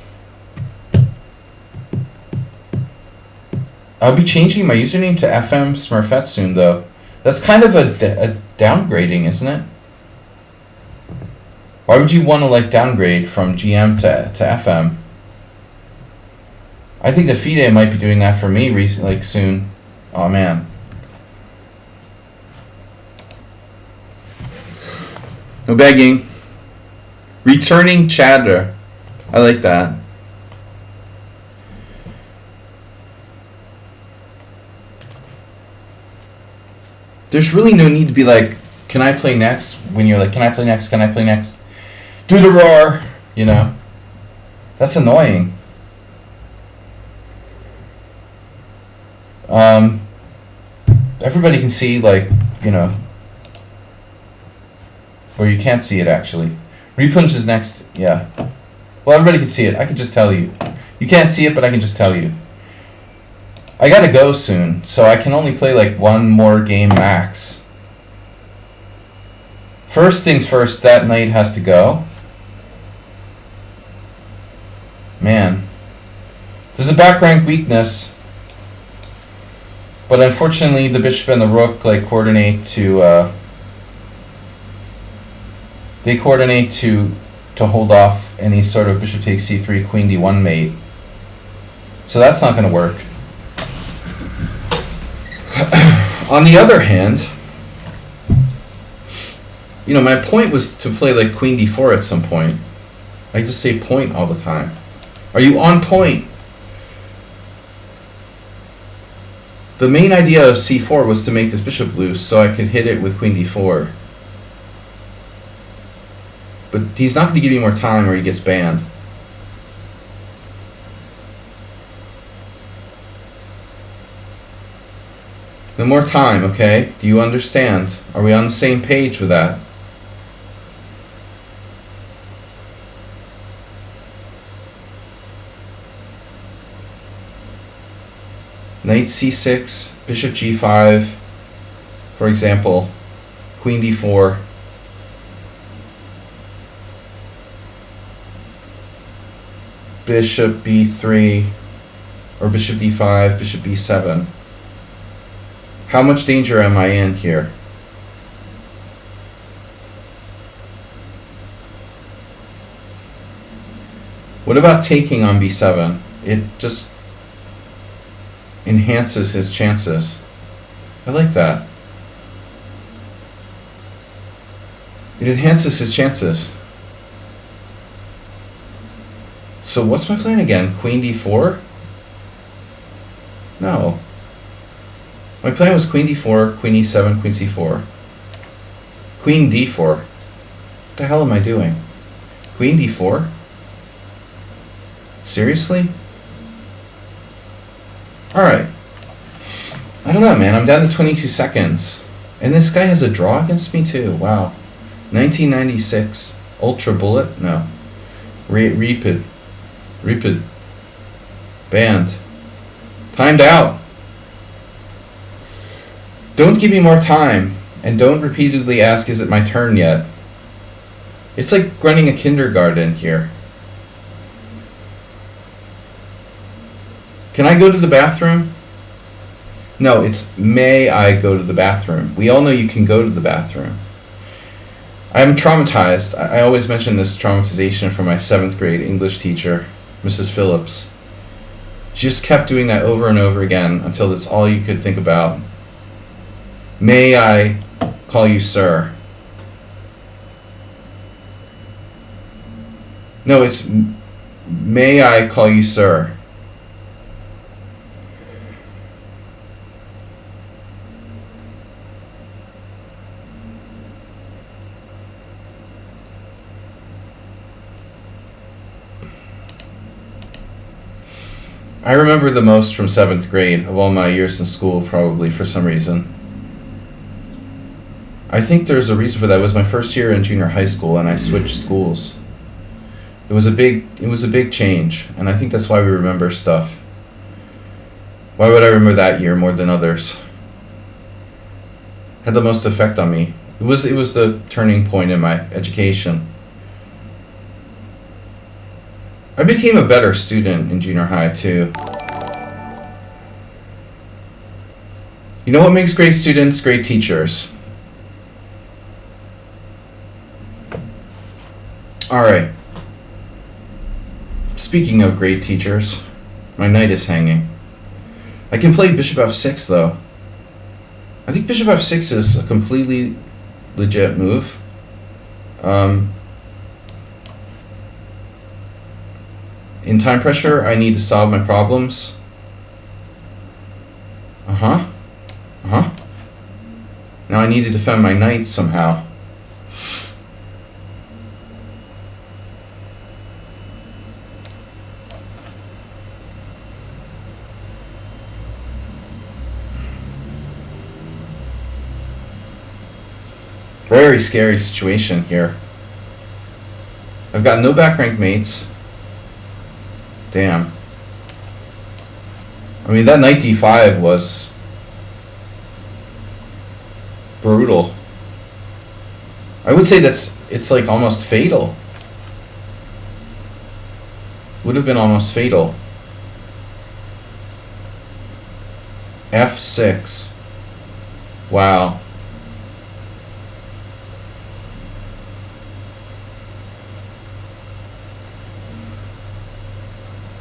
I'll be changing my username to FM Smurfette soon, though. That's kind of a downgrading, isn't it? Why would you want to, like, downgrade from GM to FM? I think the FIDE might be doing that for me like soon. Oh man. No begging. Returning chatter. I like that. There's really no need to be like, can I play next? When you're like, can I play next? Can I play next? Do the roar, you know? That's annoying. Everybody can see, like, you know, or you can't see it actually. Repunch is next, yeah. Well, everybody can see it. I can just tell you. You can't see it, but I can just tell you. I gotta go soon, so I can only play like one more game max. First things first, that knight has to go. Man. There's a back rank weakness. But unfortunately, the bishop and the rook like coordinate to they coordinate to hold off any sort of bishop takes c3, queen d1 mate. So that's not going to work. On the other hand, you know, my point was to play like queen d4 at some point. I just say point all the time. Are you on point? The main idea of c4 was to make this bishop loose so I could hit it with queen d4. But he's not going to give you more time or he gets banned. No more time, okay? Do you understand? Are we on the same page with that? Knight c6, bishop g5, for example, queen d4. Bishop b3, or bishop d5, bishop b7. How much danger am I in here? What about taking on b7? It just enhances his chances. I like that. It enhances his chances. So what's my plan again? Queen d4? No. My plan was queen d4, queen e7, queen c4. Queen d4. What the hell am I doing? Queen d4? Seriously? Alright. I don't know, man. I'm down to 22 seconds. And this guy has a draw against me, too. Wow. 1996. Ultra Bullet? No. Reapid. Banned. Timed out. Don't give me more time. And don't repeatedly ask, is it my turn yet? It's like running a kindergarten here. Can I go to the bathroom? No, it's may I go to the bathroom. We all know you can go to the bathroom. I'm traumatized. I always mention this traumatization from my 7th grade English teacher, Mrs. Phillips. She just kept doing that over and over again until that's all you could think about. May I call you sir? No, it's may I call you sir? I remember the most from 7th grade of all my years in school, probably, for some reason. I think there's a reason for that. It was my first year in junior high school, and I switched schools. It was a big change, and I think that's why we remember stuff. Why would I remember that year more than others? Had the most effect on me. It was the turning point in my education. I became a better student in junior high, too. You know what makes great students? Great teachers. Alright. Speaking of great teachers, my knight is hanging. I can play bishop f6, though. I think bishop f6 is a completely legit move. In time pressure, I need to solve my problems. Now I need to defend my knight somehow. Very scary situation here. I've got no back rank mates. Damn. I mean, that knight d5 was brutal. I would say it's like almost fatal. Would have been almost fatal. f6. Wow.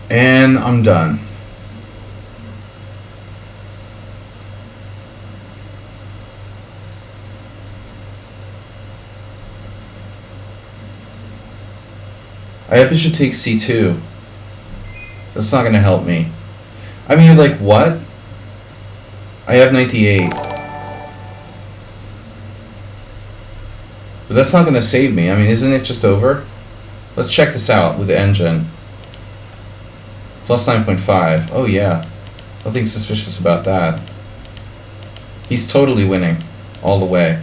And I'm done. I have bishop takes c2. That's not going to help me. I mean, you're like, what? I have knight d8. But that's not going to save me. I mean, isn't it just over? Let's check this out with the engine. Plus 9.5. Oh, yeah. Nothing suspicious about that. He's totally winning. All the way.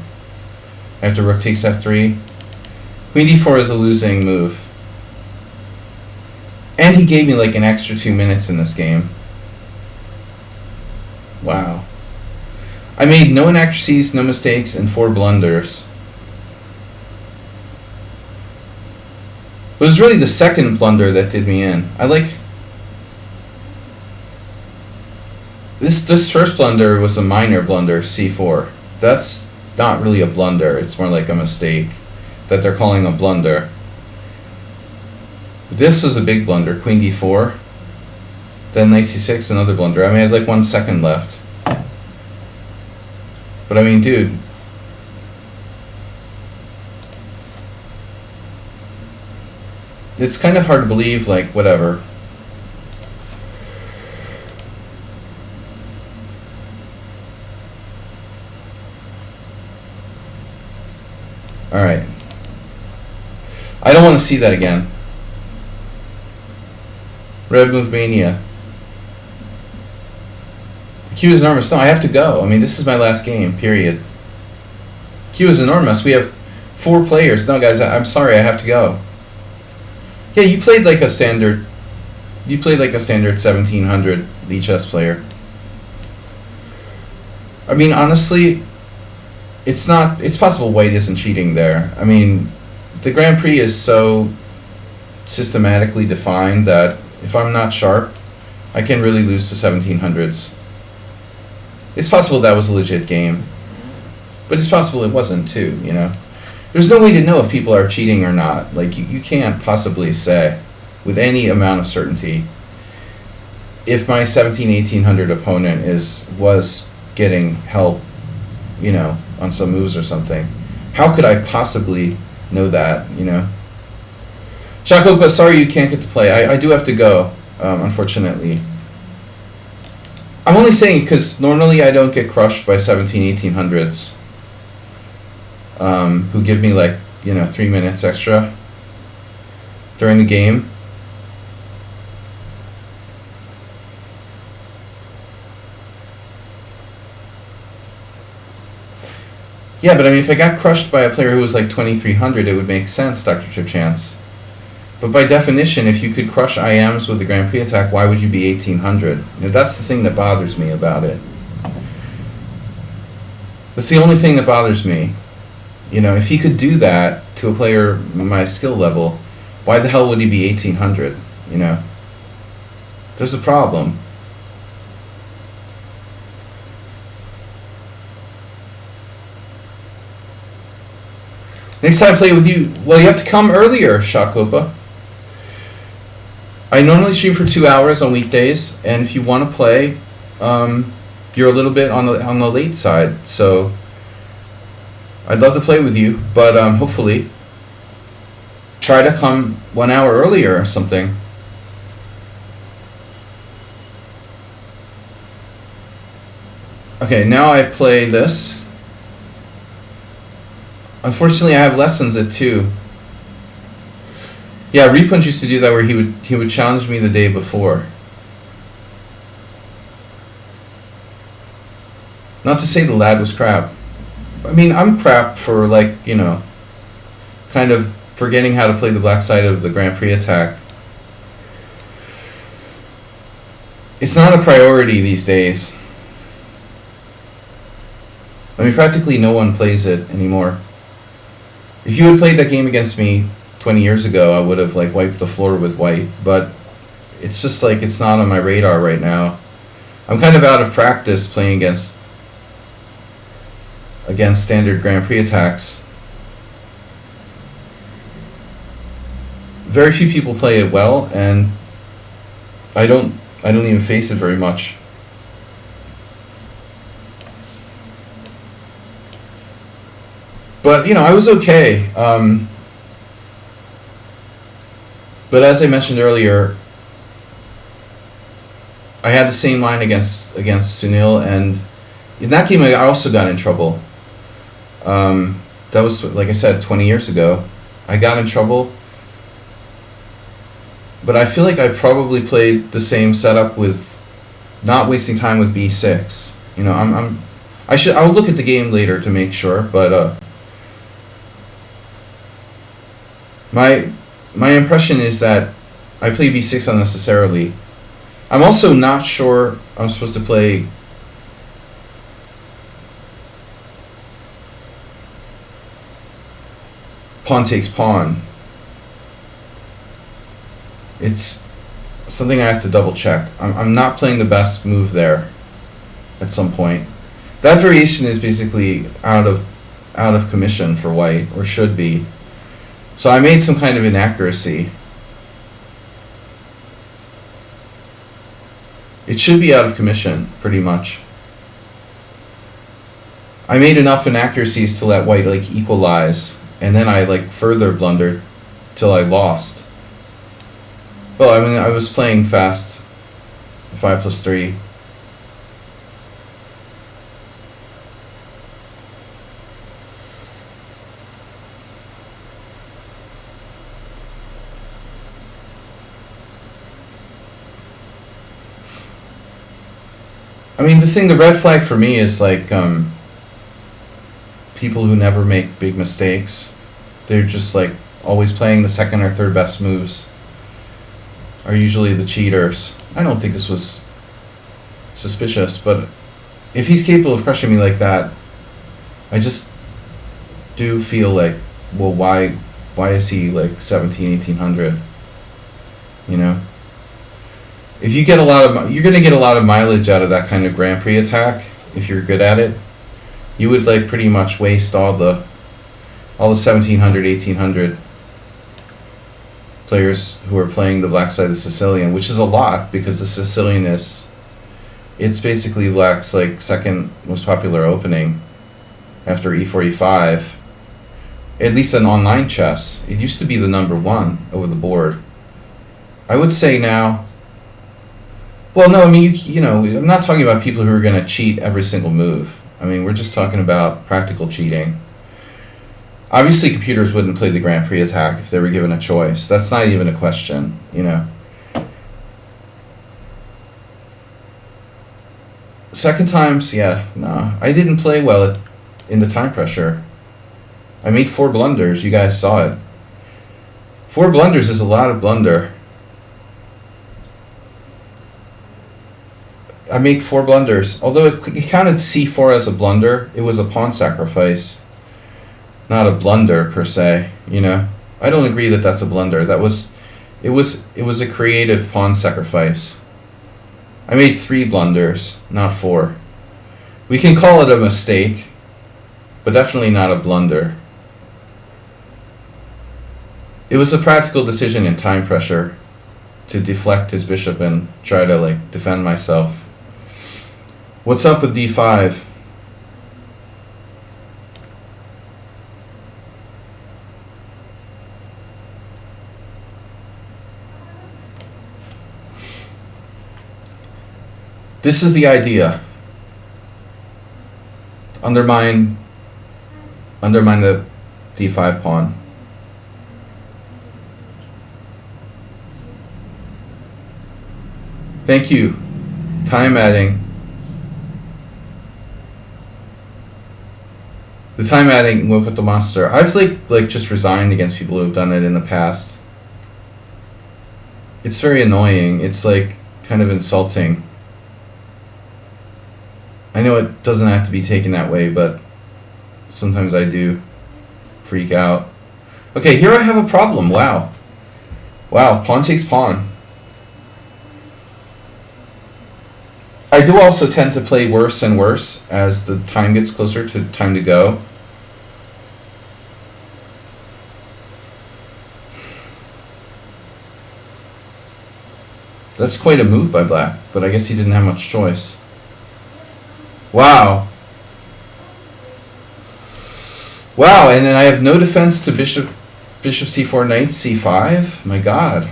After rook takes f3. Queen d4 is a losing move. And he gave me like an extra 2 minutes in this game. Wow. I made no inaccuracies, no mistakes, and 4 blunders. It was really the second blunder that did me in. This first blunder was a minor blunder, c4. That's not really a blunder. It's more like a mistake that they're calling a blunder. This was a big blunder, queen d4. Then knight c6, another blunder. I mean, I had like 1 second left. But I mean, dude. It's kind of hard to believe, like, whatever. Alright. I don't want to see that again. Red Move Mania. The queue is enormous. No, I have to go. I mean, this is my last game, period. Queue is enormous. We have 4 players. No, guys, I'm sorry. I have to go. Yeah, you played like a standard... You played like a standard 1700 lichess player. I mean, honestly, it's possible white isn't cheating there. I mean, the Grand Prix is so systematically defined that if I'm not sharp, I can really lose to 1700s. It's possible that was a legit game, but it's possible it wasn't too, you know? There's no way to know if people are cheating or not. Like, you can't possibly say with any amount of certainty if my 1800 opponent was getting help, you know, on some moves or something. How could I possibly know that, you know? Shaco, but sorry you can't get to play. I do have to go, unfortunately. I'm only saying because normally I don't get crushed by 1800s who give me, like, you know, 3 minutes extra during the game. Yeah, but I mean, if I got crushed by a player who was like 2300, it would make sense, Dr. Chip Chance. But by definition, if you could crush IMs with the Grand Prix attack, why would you be 1800? You know, that's the thing that bothers me about it. That's the only thing that bothers me. You know, if he could do that to a player my skill level, why the hell would he be 1800? You know? There's a problem. Next time I play with you, well, you have to come earlier, Shakopa. I normally stream for 2 hours on weekdays, and if you want to play, you're a little bit on the late side. So I'd love to play with you, but hopefully try to come 1 hour earlier or something. Okay, now I play this. Unfortunately, I have lessons at 2. Yeah, Repunch used to do that where he would challenge me the day before. Not to say the lad was crap. I mean, I'm crap for, like, you know, kind of forgetting how to play the black side of the Grand Prix attack. It's not a priority these days. I mean, practically no one plays it anymore. If you had played that game against me 20 years ago, I would have, like, wiped the floor with white, but it's just like it's not on my radar right now. I'm kind of out of practice playing against standard Grand Prix attacks. Very few people play it well, and I don't even face it very much. But, you know, I was okay. But as I mentioned earlier, I had the same line against Sunil, and in that game I also got in trouble. That was, like I said, 20 years ago. I got in trouble, but I feel like I probably played the same setup with not wasting time with B6. You know, I'll look at the game later to make sure, but my impression is that I play B6 unnecessarily. I'm also not sure I'm supposed to play pawn takes pawn. It's something I have to double check. I'm not playing the best move there at some point. That variation is basically out of commission for white, or should be. So I made some kind of inaccuracy. It should be out of commission, pretty much. I made enough inaccuracies to let white, like, equalize, and then I, like, further blundered till I lost. Well, I mean, I was playing fast, 5+3. I mean, the red flag for me is like people who never make big mistakes. They're just like always playing the second or third best moves are usually the cheaters. I don't think this was suspicious, but if he's capable of crushing me like that, I just do feel like, well, why is he like 1800? You know? If you get you're going to get a lot of mileage out of that kind of Grand Prix attack if you're good at it. You would like pretty much waste all the 1700, 1800 players who are playing the black side of the Sicilian, which is a lot because the Sicilian it's basically black's like second most popular opening after e4, e5. At least in online chess, it used to be the number one over the board. I would say now. Well, no, I mean you know I'm not talking about people who are going to cheat every single move. I mean we're just talking about practical cheating. Obviously, computers wouldn't play the Grand Prix attack if they were given a choice. That's not even a question, you know. Second times, yeah, no. I didn't play well in the time pressure. I made 4 blunders. You guys saw it. 4 blunders is a lot of blunder. I made 4 blunders. Although it counted c4 as a blunder, it was a pawn sacrifice. Not a blunder per se, you know. I don't agree that that's a blunder. It was a creative pawn sacrifice. I made 3 blunders, not 4. We can call it a mistake, but definitely not a blunder. It was a practical decision in time pressure to deflect his bishop and try to like defend myself. What's up with d5? This is the idea. Undermine the d5 pawn. Thank you. Time adding. The time adding woke up the monster. I've like just resigned against people who have done it in the past. It's very annoying. It's like kind of insulting. I know it doesn't have to be taken that way, but sometimes I do freak out. Okay, here I have a problem. Wow. Wow, pawn takes pawn. I do also tend to play worse and worse as the time gets closer to time to go. That's quite a move by black, but I guess he didn't have much choice. Wow. Wow, and then I have no defense to bishop c4, knight c5? My god.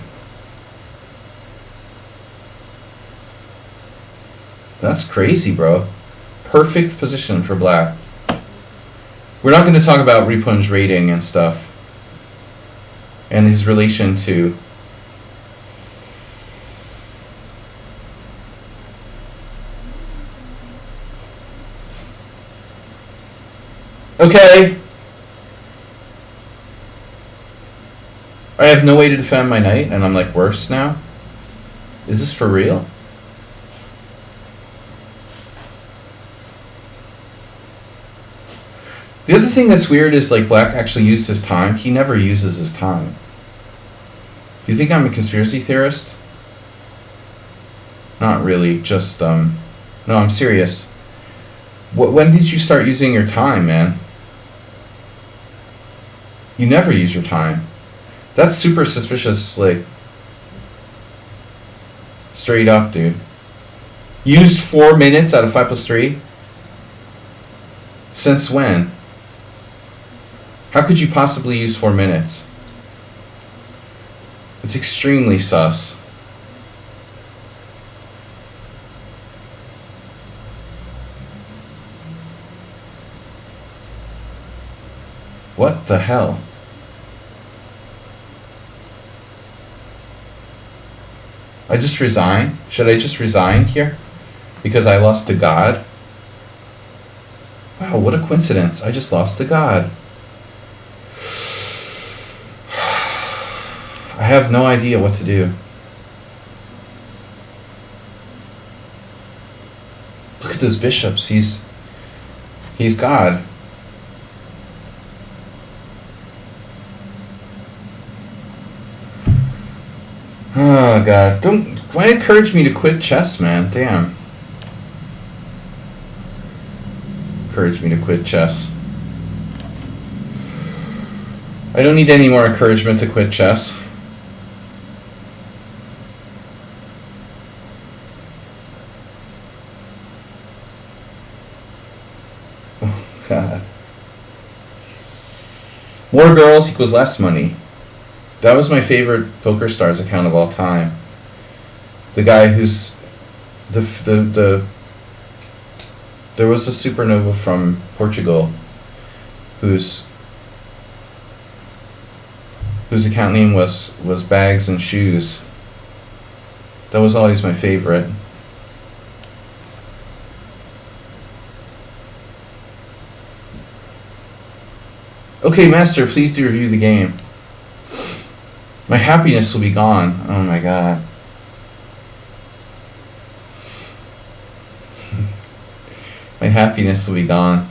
That's crazy, bro. Perfect position for black. We're not going to talk about Repun's rating and stuff. And his relation to... Okay. I have no way to defend my knight, and I'm like worse now? Is this for real? The other thing that's weird is like black actually used his time. He never uses his time. Do you think I'm a conspiracy theorist? Not really, just no, I'm serious. When did you start using your time, man? You never use your time. That's super suspicious, like straight up, dude. Used 4 minutes out of 5+3? Since when? How could you possibly use 4 minutes? It's extremely sus. What the hell? I just resign? Should I just resign here? Because I lost to God? Wow, what a coincidence. I just lost to God. I have no idea what to do. Look at those bishops. He's God. Oh God! Why encourage me to quit chess, man? Damn. Encourage me to quit chess. I don't need any more encouragement to quit chess. Oh God. More girls equals less money. That was my favorite PokerStars account of all time. The guy who's there was a supernova from Portugal whose account name was Bags and Shoes. That was always my favorite. Okay, Master, please do review the game. My happiness will be gone. Oh my God. My happiness will be gone.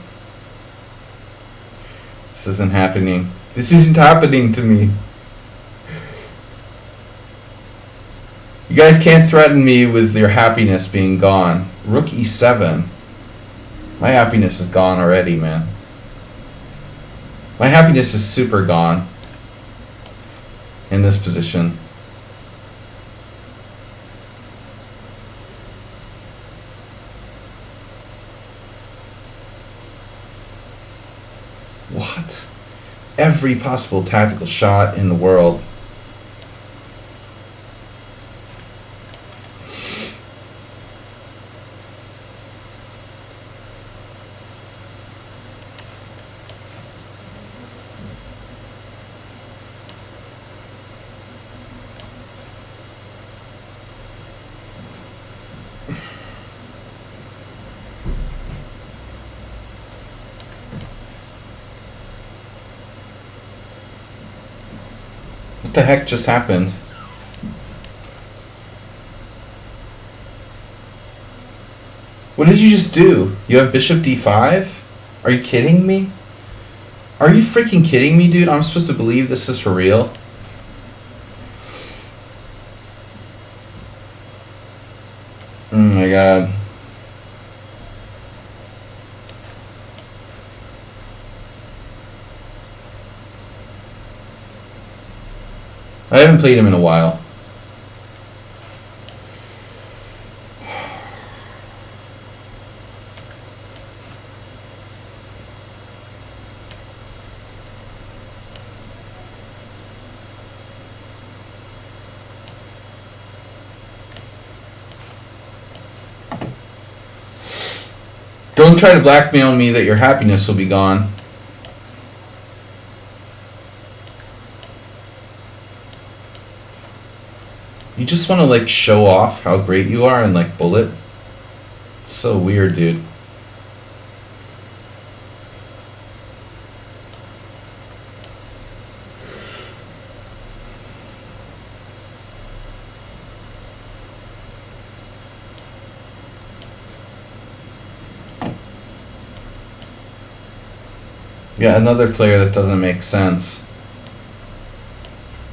This isn't happening. This isn't happening to me. You guys can't threaten me with your happiness being gone. Rook e7. My happiness is gone already, man. My happiness is super gone. In this position. What? Every possible tactical shot in the world. What the heck just happened? What did you just do? You have bishop d5? Are you kidding me? Are you freaking kidding me, dude? I'm supposed to believe this is for real? Oh my God. I haven't played him in a while. Don't try to blackmail me that your happiness will be gone. You just want to like show off how great you are and like bullet. It's so weird, dude. Yeah, another player that doesn't make sense.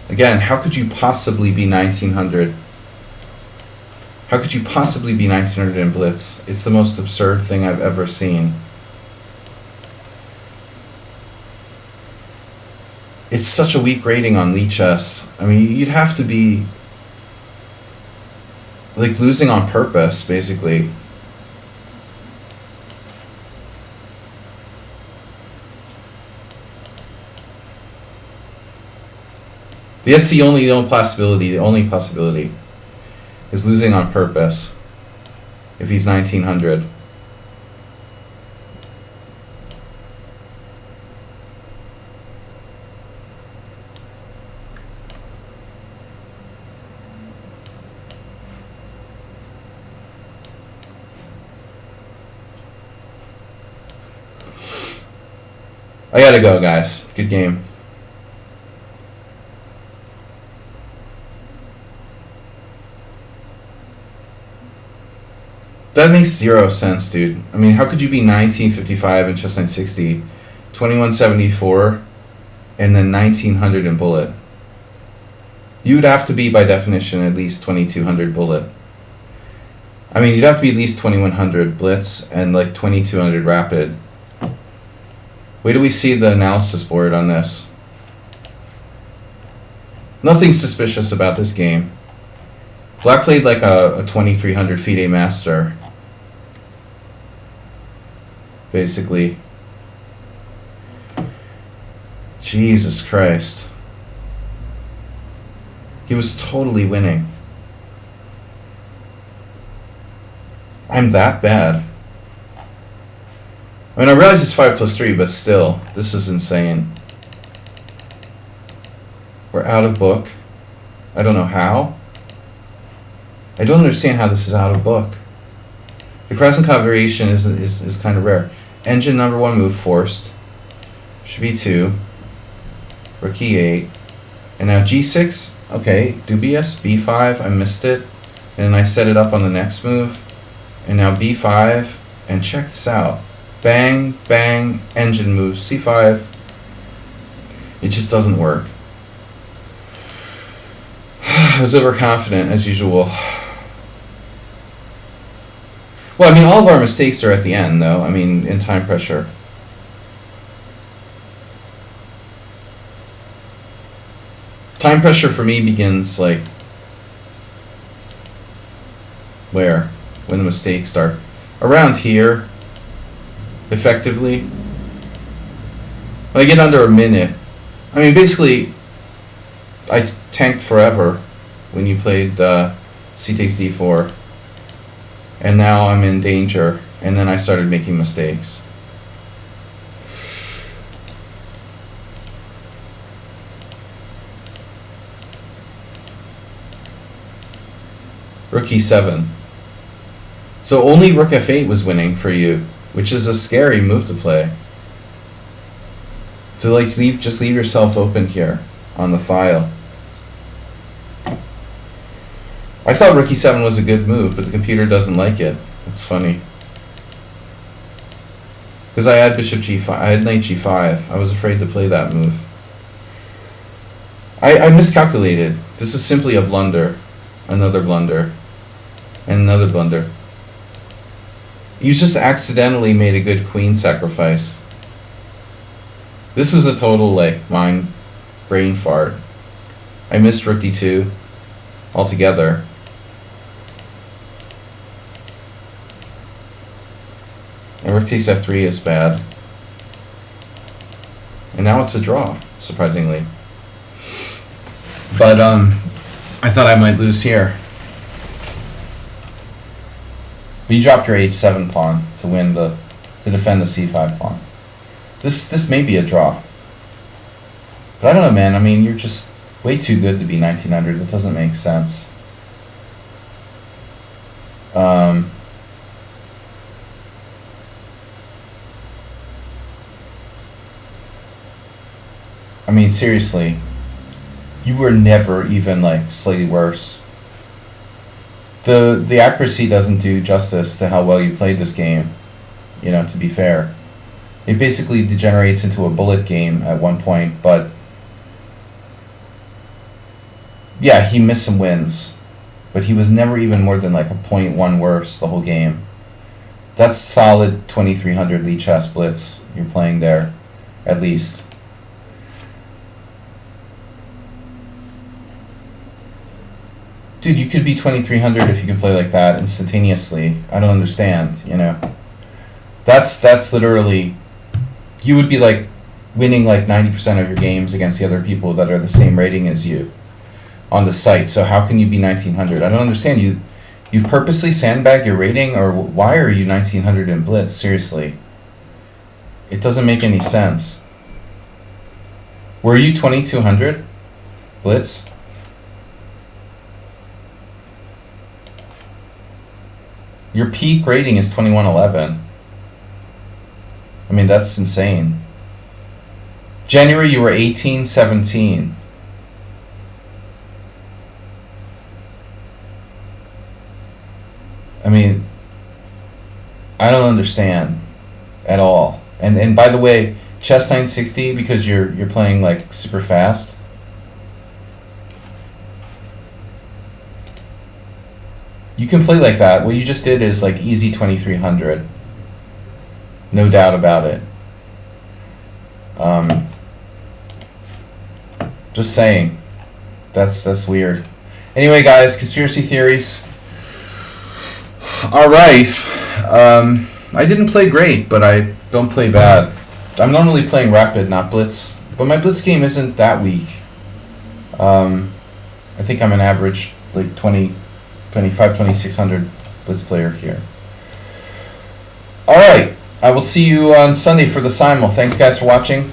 Again, how could you possibly be 1900? How could you possibly be 1900 in Blitz? It's the most absurd thing I've ever seen. It's such a weak rating on lichess. I mean, you'd have to be like losing on purpose, basically. That's the only possibility. The only possibility is losing on purpose if he's 1900. I gotta go, guys. Good game. That makes zero sense, dude. I mean, how could you be 1955 in chess 960, 2174, and then 1900 in bullet? You would have to be, by definition, at least 2200 bullet. I mean, you'd have to be at least 2100 blitz and like 2200 rapid. Wait till we see the analysis board on this. Nothing suspicious about this game. Black played like a 2300 FIDE master. Basically. Jesus Christ. He was totally winning. I'm that bad. I mean, I realize it's 5+3, but still, this is insane. We're out of book. I don't know how. I don't understand how this is out of book. The crescent configuration is kind of rare. Engine number 1 move forced. Should be 2. Rook E8. And now G6. Okay, dubious. B5. I missed it. And then I set it up on the next move. And now B5. And check this out. Bang, bang, engine move. C5. It just doesn't work. I was overconfident as usual. Well, I mean, all of our mistakes are at the end, though. I mean, in time pressure. Time pressure for me begins, like, where? When the mistakes start. Around here, effectively. When I get under a minute. I mean, basically, I tanked forever when you played C takes D4. And now I'm in danger, and then I started making mistakes. Rook E7. So only Rook F8 was winning for you, which is a scary move to play. To like just leave yourself open here on the file. I thought Rook E7 was a good move, but the computer doesn't like it. It's funny. Because I had Bishop G5, I had Knight G5. I was afraid to play that move. I miscalculated. This is simply a blunder. Another blunder. And another blunder. You just accidentally made a good queen sacrifice. This is a total, like, brain fart. I missed Rook D2 altogether. And Rook takes F3 is bad. And now it's a draw, surprisingly. But, I thought I might lose here. But you dropped your H7 pawn to win to defend the C5 pawn. This may be a draw. But I don't know, man. I mean, you're just way too good to be 1900. That doesn't make sense. I mean, seriously, you were never even, like, slightly worse. The accuracy doesn't do justice to how well you played this game, you know, to be fair. It basically degenerates into a bullet game at one point, but yeah, he missed some wins, but he was never even more than like a 0.1 worse the whole game. That's solid 2300 lichess blitz you're playing there, at least. Dude, you could be 2300 if you can play like that instantaneously. I don't understand, you know. That's literally, you would be like winning like 90% of your games against the other people that are the same rating as you on the site. So how can you be 1900? I don't understand. You purposely sandbag your rating, or why are you 1900 in blitz? Seriously. It doesn't make any sense. Were you 2200 blitz? Your peak rating is 2111. I mean, that's insane. January, you were 18-17. I mean, I don't understand at all. And by the way, chess 960 because you're playing like super fast. You can play like that. What you just did is like easy 2300. No doubt about it. Just saying. That's weird. Anyway, guys, conspiracy theories. Alright. I didn't play great, but I don't play bad. I'm normally playing rapid, not blitz. But my blitz game isn't that weak. I think I'm an average like 2600 blitz player here. Alright. I will see you on Sunday for the simul. Thanks guys for watching.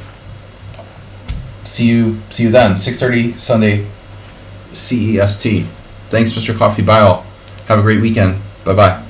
See you then. 6:30 Sunday CEST. Thanks, Mr. Coffee. Bye all. Have a great weekend. Bye bye.